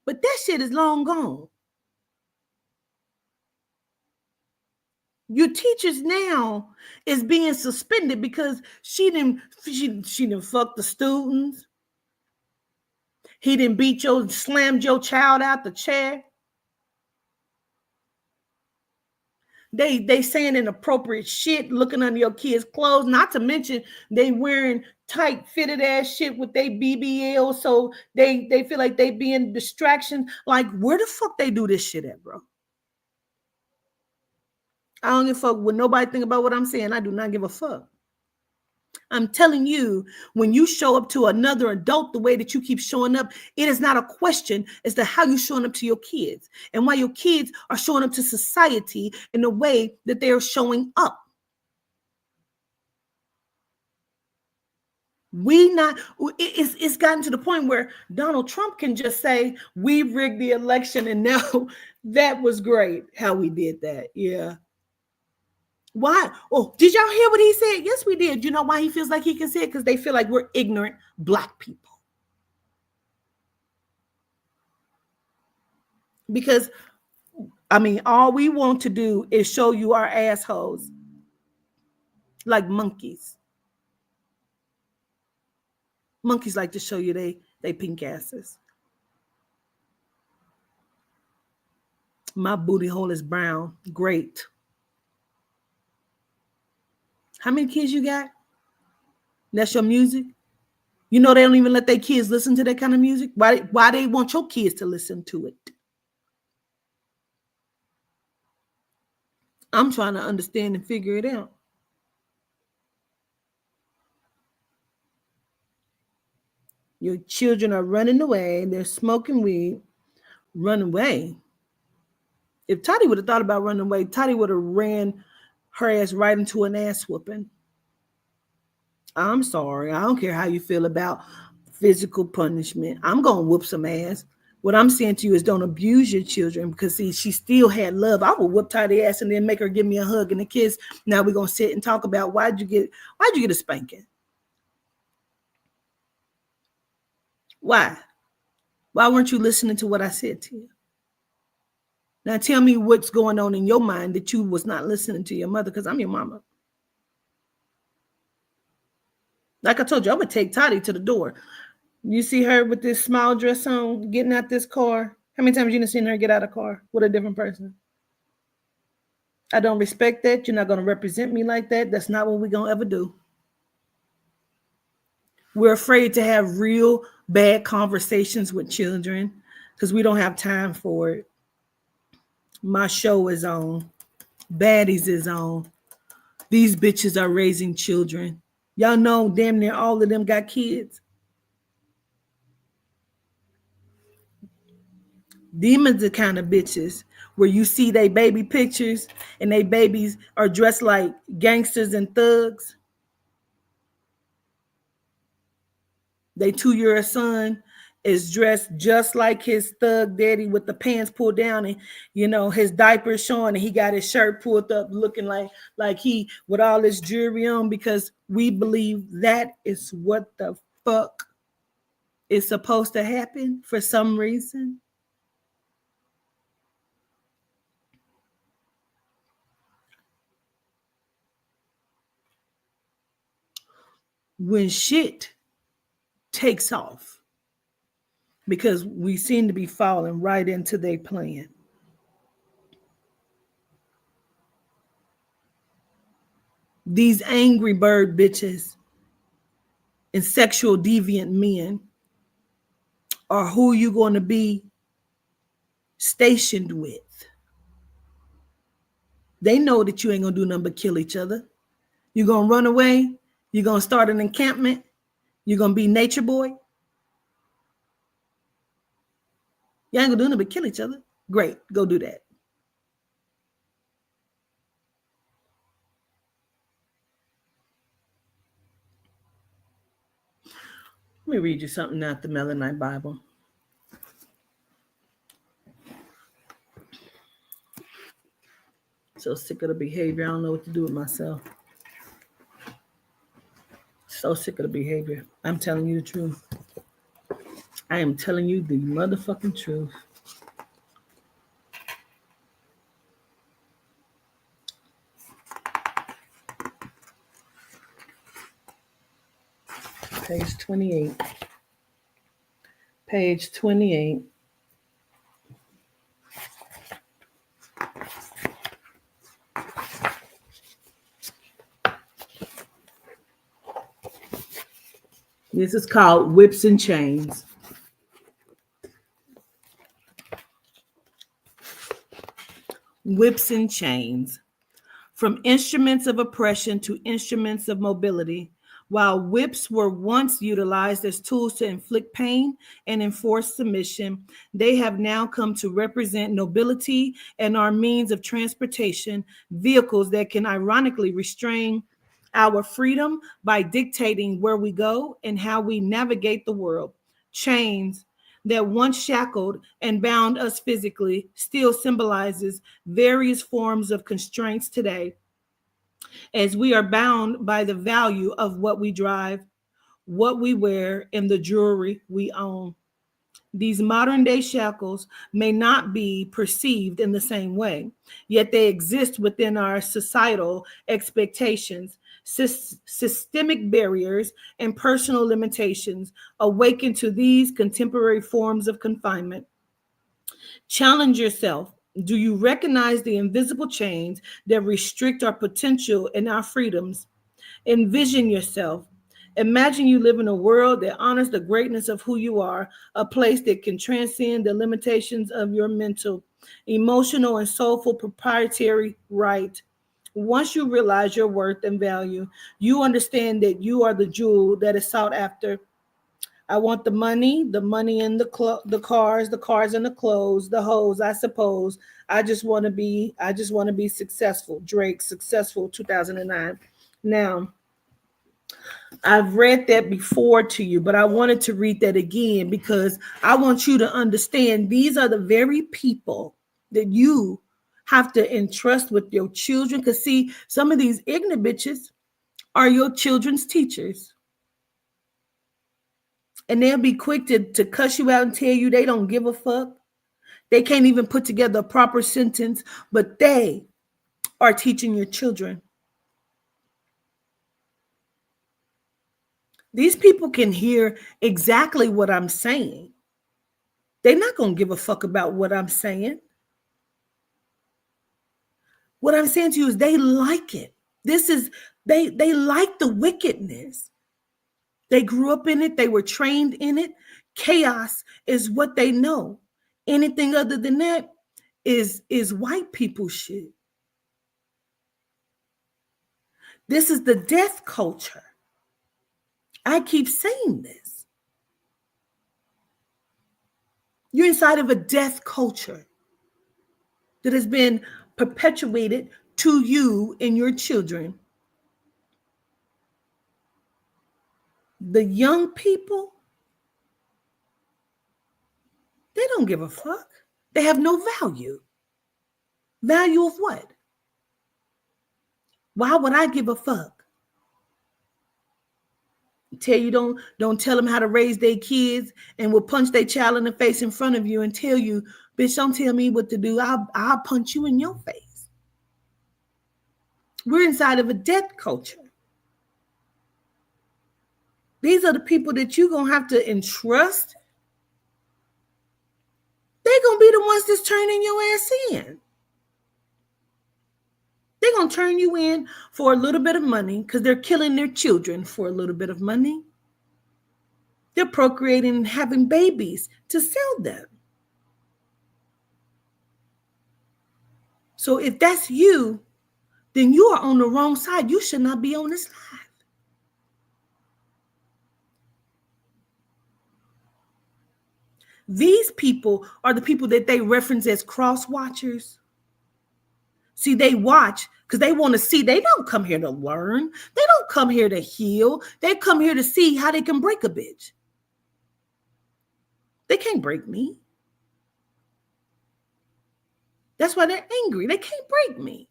But that shit is long gone. Your teachers now is being suspended because she didn't fuck the students. He didn't slammed your child out the chair. They saying inappropriate shit, looking under your kids' clothes. Not to mention they wearing tight fitted ass shit with their BBL, so they feel like they being distraction. Like, where the fuck they do this shit at, bro? I don't give a fuck what nobody think about what I'm saying. I do not give a fuck. I'm telling you, when you show up to another adult the way that you keep showing up, it is not a question as to how you're showing up to your kids and why your kids are showing up to society in the way that they are showing up. It's gotten to the point where Donald Trump can just say, we rigged the election and now that was great how we did that. Yeah. Why? Oh, did y'all hear what he said? Yes, we did. You know why he feels like he can say it? Because they feel like we're ignorant black people. Because, I mean, all we want to do is show you our assholes like monkeys. Monkeys like to show you they pink asses. My booty hole is brown. Great. How many kids you got? That's your music? You know they don't even let their kids listen to that kind of music? Why they want your kids to listen to it? I'm trying to understand and figure it out. Your children are running away. They're smoking weed. Run away. If Toddy would have thought about running away, Toddy would have ran her ass right into an ass whooping. I'm sorry. I don't care how you feel about physical punishment. I'm going to whoop some ass. What I'm saying to you is don't abuse your children because, see, she still had love. I would whoop Toddy ass and then make her give me a hug and a kiss. Now we're going to sit and talk about why'd you get a spanking? Why? Why weren't you listening to what I said to you? Now tell me what's going on in your mind that you was not listening to your mother, because I'm your mama. Like I told you, I'm going to take Toddy to the door. You see her with this small dress on, getting out this car. How many times you done seen her get out of a car with a different person? I don't respect that. You're not going to represent me like that. That's not what we're going to ever do. We're afraid to have real bad conversations with children because we don't have time for it. My show is on. Baddies is on. These bitches are raising children. Y'all know damn near all of them got kids. Demons are kind of bitches where you see they baby pictures and they babies are dressed like gangsters and thugs. They 2-year-old son is dressed just like his thug daddy with the pants pulled down and his diaper showing, and he got his shirt pulled up looking like he with all this jewelry on, because we believe that is what the fuck is supposed to happen for some reason. When shit takes off, because we seem to be falling right into their plan. These angry bird bitches and sexual deviant men are who you're going to be stationed with. They know that you ain't going to do nothing but kill each other. You're going to run away. You're going to start an encampment. You're going to be nature boy. You ain't going to do nothing but kill each other. Great. Go do that. Let me read you something out the Melanite Bible. So sick of the behavior. I don't know what to do with myself. So sick of the behavior. I'm telling you the truth. I am telling you the motherfucking truth. Page 28. Page 28. This is called Whips and Chains. Whips and chains. From instruments of oppression to instruments of mobility. While whips were once utilized as tools to inflict pain and enforce submission, they have now come to represent nobility and are means of transportation, vehicles that can ironically restrain our freedom by dictating where we go and how we navigate the world. Chains that once shackled and bound us physically still symbolizes various forms of constraints today, as we are bound by the value of what we drive, what we wear, and the jewelry we own. These modern day shackles may not be perceived in the same way, yet they exist within our societal expectations. Systemic barriers and personal limitations awaken to these contemporary forms of confinement. Challenge yourself. Do you recognize the invisible chains that restrict our potential and our freedoms? Envision yourself. Imagine you live in a world that honors the greatness of who you are, a place that can transcend the limitations of your mental, emotional, and soulful proprietary right. Once you realize your worth and value, you understand that you are the jewel that is sought after. I want the money and the cars and the clothes, the hoes, I suppose. I just want to be successful. Drake, Successful, 2009. Now, I've read that before to you, but I wanted to read that again because I want you to understand these are the very people that you have to entrust with your children. Because see, some of these ignorant bitches are your children's teachers. And they'll be quick to cuss you out and tell you they don't give a fuck. They can't even put together a proper sentence, but they are teaching your children. These people can hear exactly what I'm saying. They're not going to give a fuck about what I'm saying. What I'm saying to you is they like it. They like the wickedness. They grew up in it. They were trained in it. Chaos is what they know. Anything other than that is white people shit. This is the death culture. I keep saying this. You're inside of a death culture that has been perpetuated to you and your children. The young people, they don't give a fuck. They have no value. Value of what? Why would I give a fuck? Tell you don't tell them how to raise their kids and will punch their child in the face in front of you and tell you, bitch, don't tell me what to do. I'll punch you in your face. We're inside of a death culture. These are the people that you're going to have to entrust. They're going to be the ones that's turning your ass in. They're going to turn you in for a little bit of money because they're killing their children for a little bit of money. They're procreating and having babies to sell them. So if that's you, then you are on the wrong side. You should not be on this side. These people are the people that they reference as cross watchers. See, they watch because they want to see. They don't come here to learn. They don't come here to heal. They come here to see how they can break a bitch. They can't break me. That's why they're angry. They can't break me.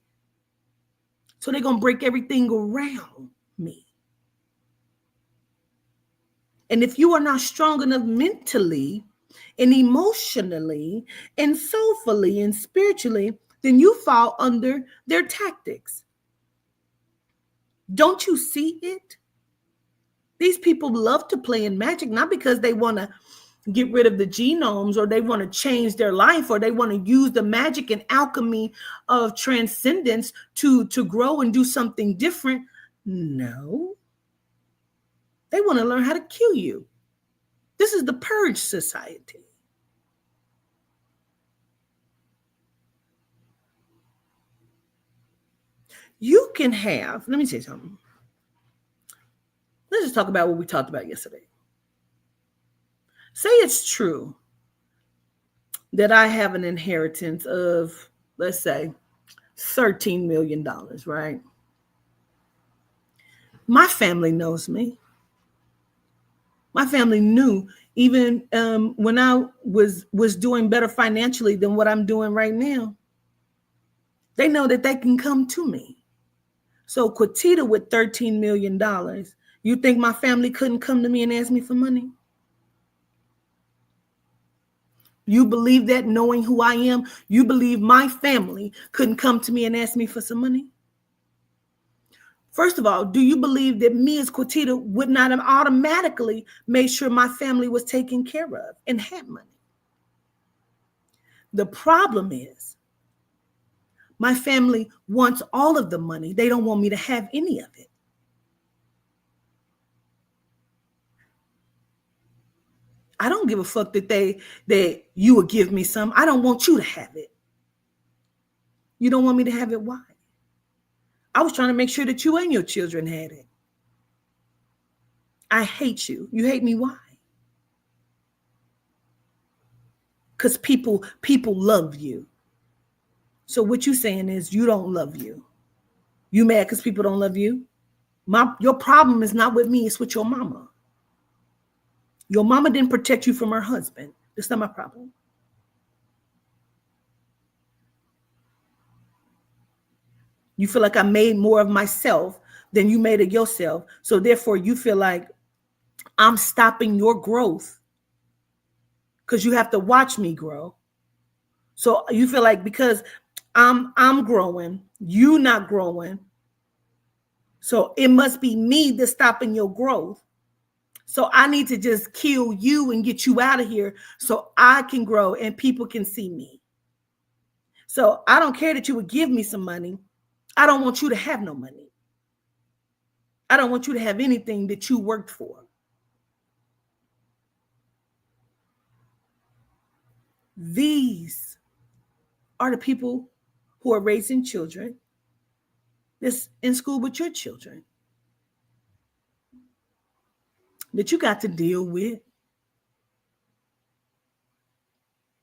So they're going to break everything around me. And if you are not strong enough mentally and emotionally and soulfully and spiritually, then you fall under their tactics. Don't you see it? These people love to play in magic, not because they want to get rid of the genomes or they want to change their life or they want to use the magic and alchemy of transcendence to grow and do something different. No. They want to learn how to kill you. This is the purge society. You can have, let me say something. Let's just talk about what we talked about yesterday. Say it's true that I have an inheritance of, let's say, $13 million, right? My family knows me. My family knew even when I was doing better financially than what I'm doing right now. They know that they can come to me. So Quatita with $13 million, you think my family couldn't come to me and ask me for money? You believe that knowing who I am? You believe my family couldn't come to me and ask me for some money? First of all, do you believe that me as Quatita would not have automatically made sure my family was taken care of and had money? The problem is my family wants all of the money. They don't want me to have any of it. I don't give a fuck that you would give me some. I don't want you to have it. You don't want me to have it? Why? I was trying to make sure that you and your children had it. I hate you. You hate me? Why? Because people love you. So what you saying is you don't love you. You mad because people don't love you? Your problem is not with me. It's with your mama. Your mama didn't protect you from her husband. That's not my problem. You feel like I made more of myself than you made of yourself. So therefore you feel like I'm stopping your growth because you have to watch me grow. So you feel like because I'm growing, you not growing. So it must be me that's stopping your growth. So I need to just kill you and get you out of here so I can grow and people can see me. So I don't care that you would give me some money. I don't want you to have no money. I don't want you to have anything that you worked for. These are the people who are raising children that's in school with your children. that you got to deal with.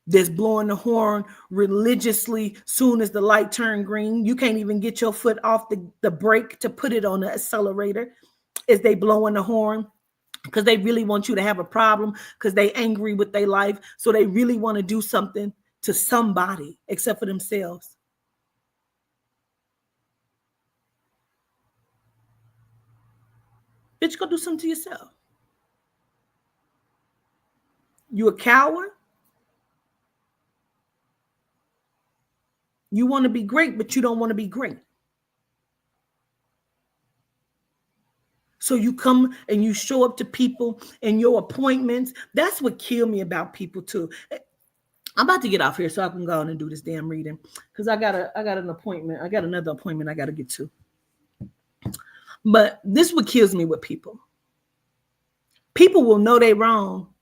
That's blowing the horn religiously soon as the light turned green. You can't even get your foot off the brake to put it on the accelerator as they blowing the horn, because they really want you to have a problem, because they angry with their life. So they really want to do something to somebody except for themselves. Bitch, go do something to yourself. You a coward? You want to be great, but you don't want to be great. So you come and you show up to people and your appointments. That's what killed me about people too. I'm about to get off here so I can go on and do this damn reading, because I got an appointment. I got another appointment I got to get to. But this is what kills me with people. People will know they wrong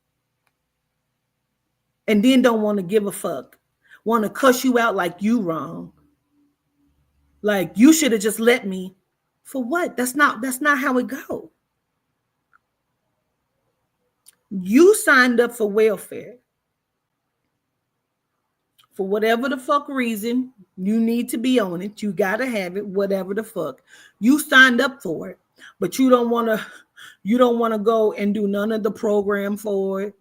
and then don't want to give a fuck. Want to cuss you out like you wrong. Like you should have just let me. For what? That's not how it go. You signed up for welfare. For whatever the fuck reason, you need to be on it. You got to have it, whatever the fuck. You signed up for it, but you don't want to go and do none of the program for it.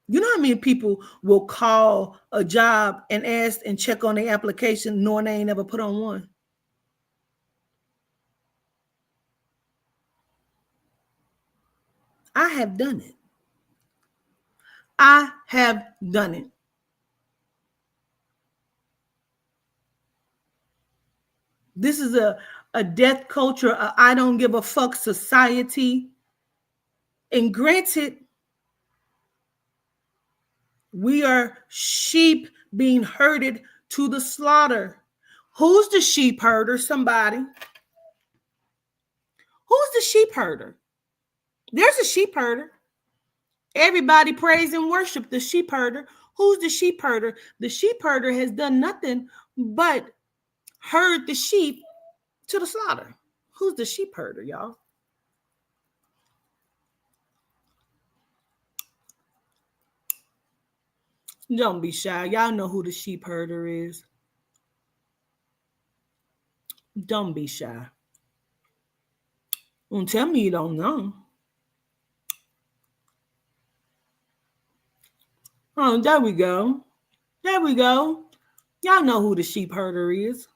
You know how many people will call a job and ask and check on their application knowing they ain't never put on one? I have done it. I have done it. This is a death culture, a I don't give a fuck society. And granted, we are sheep being herded to the slaughter. Who's the sheep herder? Somebody. Who's the sheep herder? There's a sheep herder. Everybody praise and worship the sheep herder. Who's the sheep herder? The sheep herder has done nothing but herd the sheep to the slaughter. Who's the sheep herder, y'all? Don't be shy. Y'all know who the sheep herder is. Don't be shy. Don't tell me you don't know. Oh, there we go. There we go. Y'all know who the sheep herder is.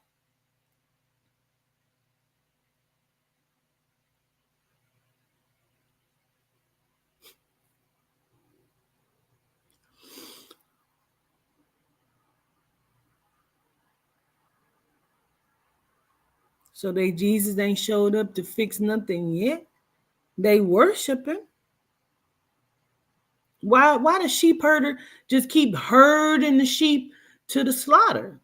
So Jesus ain't showed up to fix nothing yet. They worship him. Why the sheep herder just keep herding the sheep to the slaughter?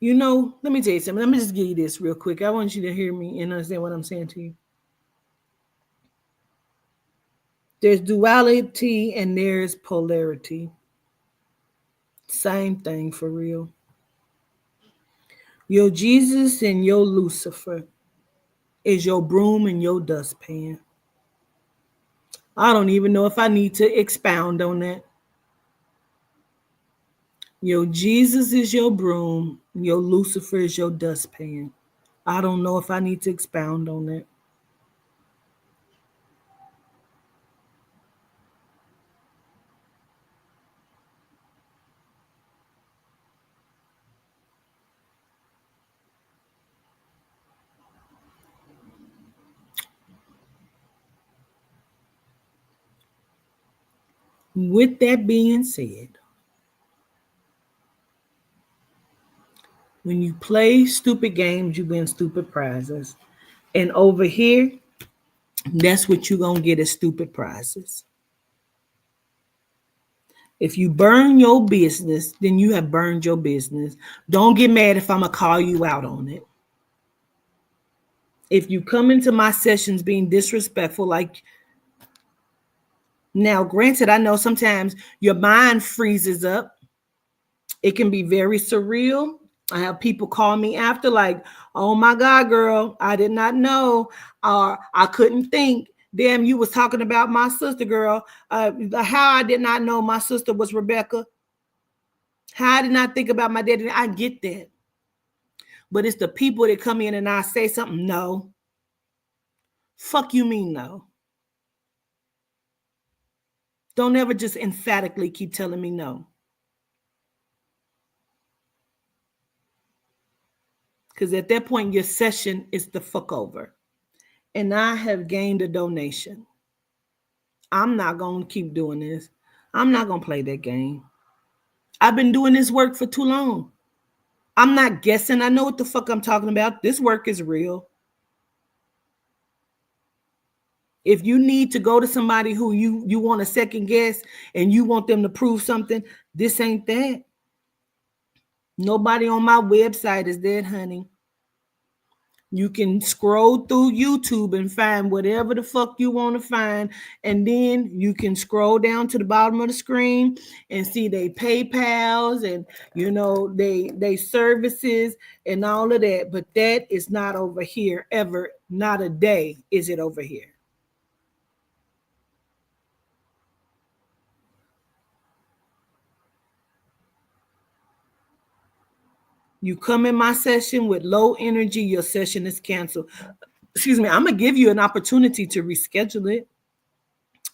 You know, let me tell you something. Let me just give you this real quick. I want you to hear me and understand what I'm saying to you. There's duality and there's polarity. Same thing for real. Your Jesus and your Lucifer is your broom and your dustpan. I don't even know if I need to expound on that. Your Jesus is your broom, your Lucifer is your dustpan. I don't know if I need to expound on that. With that being said, when you play stupid games, you win stupid prizes. And over here, that's what you're going to get is stupid prizes. If you burn your business, then you have burned your business. Don't get mad if I'm going to call you out on it. If you come into my sessions being disrespectful, like, now, granted, I know sometimes your mind freezes up It can be very surreal. I have people call me after like, oh my God, girl, I did not know. I couldn't think. Damn, you was talking about my sister, girl. How I did not know my sister was Rebecca. How I did not think about my daddy. I get that. But it's the people that come in and I say something, no. Fuck you mean no. Don't ever just emphatically keep telling me no. Because at that point, your session is the fuck over. And I have gained a donation. I'm not going to keep doing this. I'm not going to play that game. I've been doing this work for too long. I'm not guessing. I know what the fuck I'm talking about. This work is real. If you need to go to somebody who you want to second guess and you want them to prove something, this ain't that. Nobody on my website is that, honey. You can scroll through YouTube and find whatever the fuck you want to find. And then you can scroll down to the bottom of the screen and see they PayPals and, you know, they services and all of that. But that is not over here ever. Not a day is it over here. You come in my session with low energy, your session is canceled. Excuse me, I'm going to give you an opportunity to reschedule it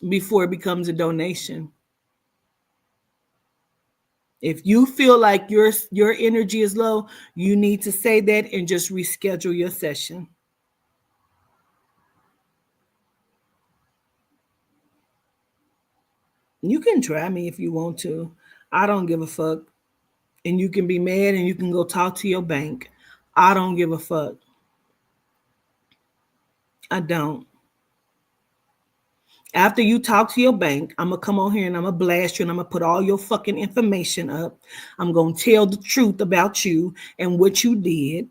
before it becomes a donation. If you feel like your energy is low, you need to say that and just reschedule your session. You can try me if you want to. I don't give a fuck. And you can be mad and you can go talk to your bank. I don't give a fuck. I don't. After you talk to your bank, I'm going to come on here and I'm going to blast you and I'm going to put all your fucking information up. I'm going to tell the truth about you and what you did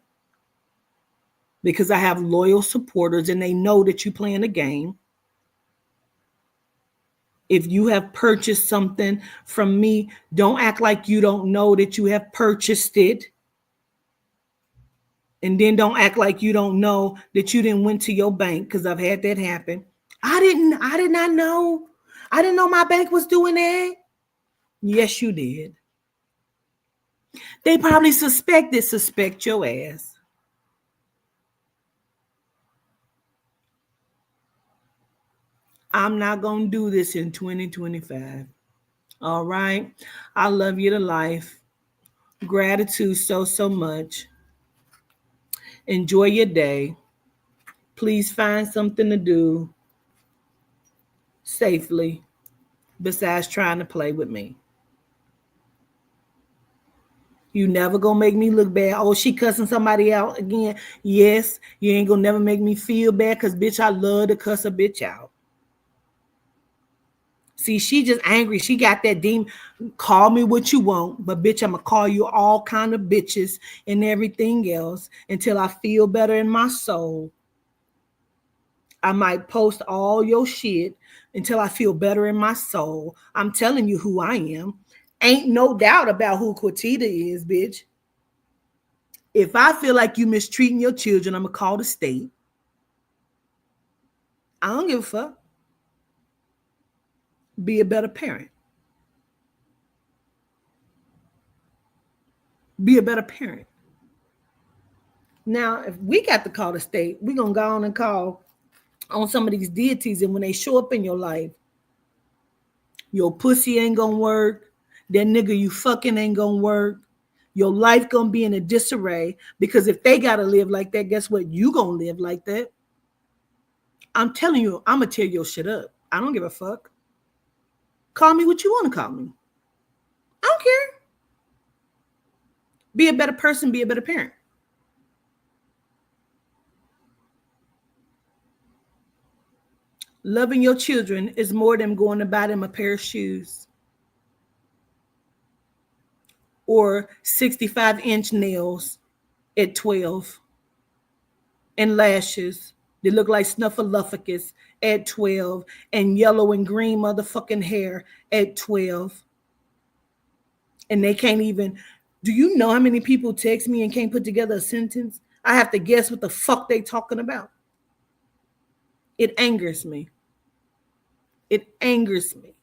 because I have loyal supporters and they know that you're playing a game. If you have purchased something from me, don't act like you don't know that you have purchased it. And then don't act like you don't know that you didn't went to your bank, because I've had that happen. I did not know. I didn't know my bank was doing that. Yes, you did. They probably suspect your ass. I'm not going to do this in 2025. All right. I love you to life. Gratitude so much. Enjoy your day. Please find something to do safely besides trying to play with me. You never gonna make me look bad. Oh, she cussing somebody out again. Yes, you ain't gonna never make me feel bad because, bitch, I love to cuss a bitch out. See, she just angry. She got that demon. Call me what you want, but bitch, I'm gonna call you all kind of bitches and everything else until I feel better in my soul. I might post all your shit until I feel better in my soul. I'm telling you who I am. Ain't no doubt about who Quatita is, bitch. If I feel like you mistreating your children, I'm gonna call the state. I don't give a fuck. Be a better parent. Be a better parent. Now, if we got to call the state, we're gonna go on and call on some of these deities, and when they show up in your life, your pussy ain't gonna work. That nigga you fucking ain't gonna work. Your life gonna be in a disarray, because if they gotta live like that, guess what? You gonna live like that. I'm telling you, I'm gonna tear your shit up. I don't give a fuck. Call me what you want to call me. I don't care. Be a better person, be a better parent. Loving your children is more than going to buy them a pair of shoes or 65-inch nails at 12 and lashes that look like Snuffleupagus at 12 and yellow and green motherfucking hair at 12. And they can't even, do you know how many people text me and can't put together a sentence? I have to guess what the fuck they talking about. It angers me. It angers me.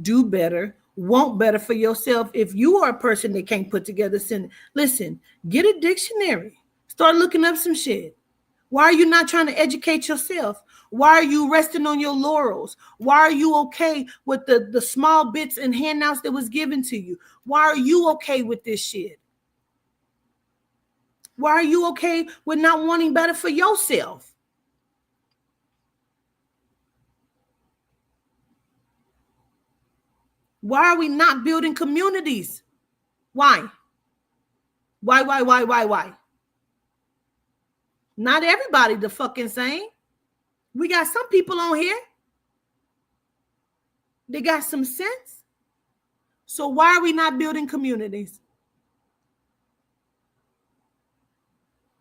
Do better, want better for yourself. If you are a person that can't put together sentence, listen, get a dictionary. Start looking up some shit. Why are you not trying to educate yourself? Why are you resting on your laurels? Why are you okay with the small bits and handouts that was given to you? Why are you okay with this shit? Why are you okay with not wanting better for yourself? Why are we not building communities? Why? Why? Not everybody the fucking same. We got some people on here. They got some sense. So why are we not building communities?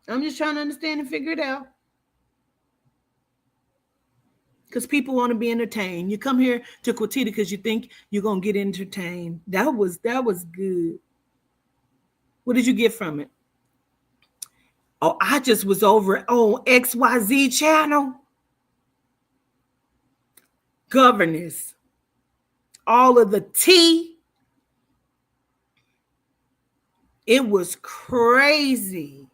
I'm just trying to understand and figure it out. Because people want to be entertained. You come here to Quotita because you think you're going to get entertained. That was good. What did you get from it? Oh, I just was over on XYZ channel. Governors. All of the tea. It was crazy.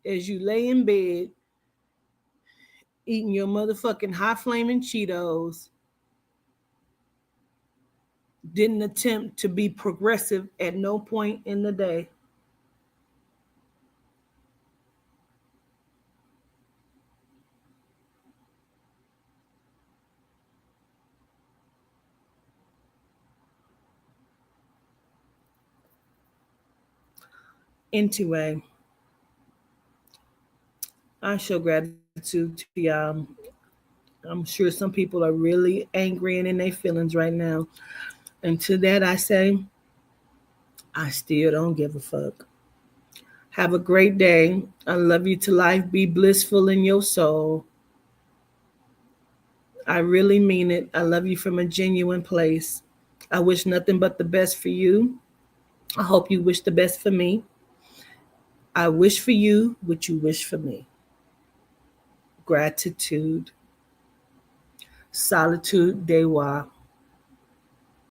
As you lay in bed, eating your motherfucking hot flaming Cheetos, didn't attempt to be progressive at no point in the day. Anyway, I show gratitude to y'all. I'm sure some people are really angry and in their feelings right now. And to that I say, I still don't give a fuck. Have a great day. I love you to life. Be blissful in your soul. I really mean it. I love you from a genuine place. I wish nothing but the best for you. I hope you wish the best for me. I wish for you what you wish for me. Gratitude. Solitude Dewa.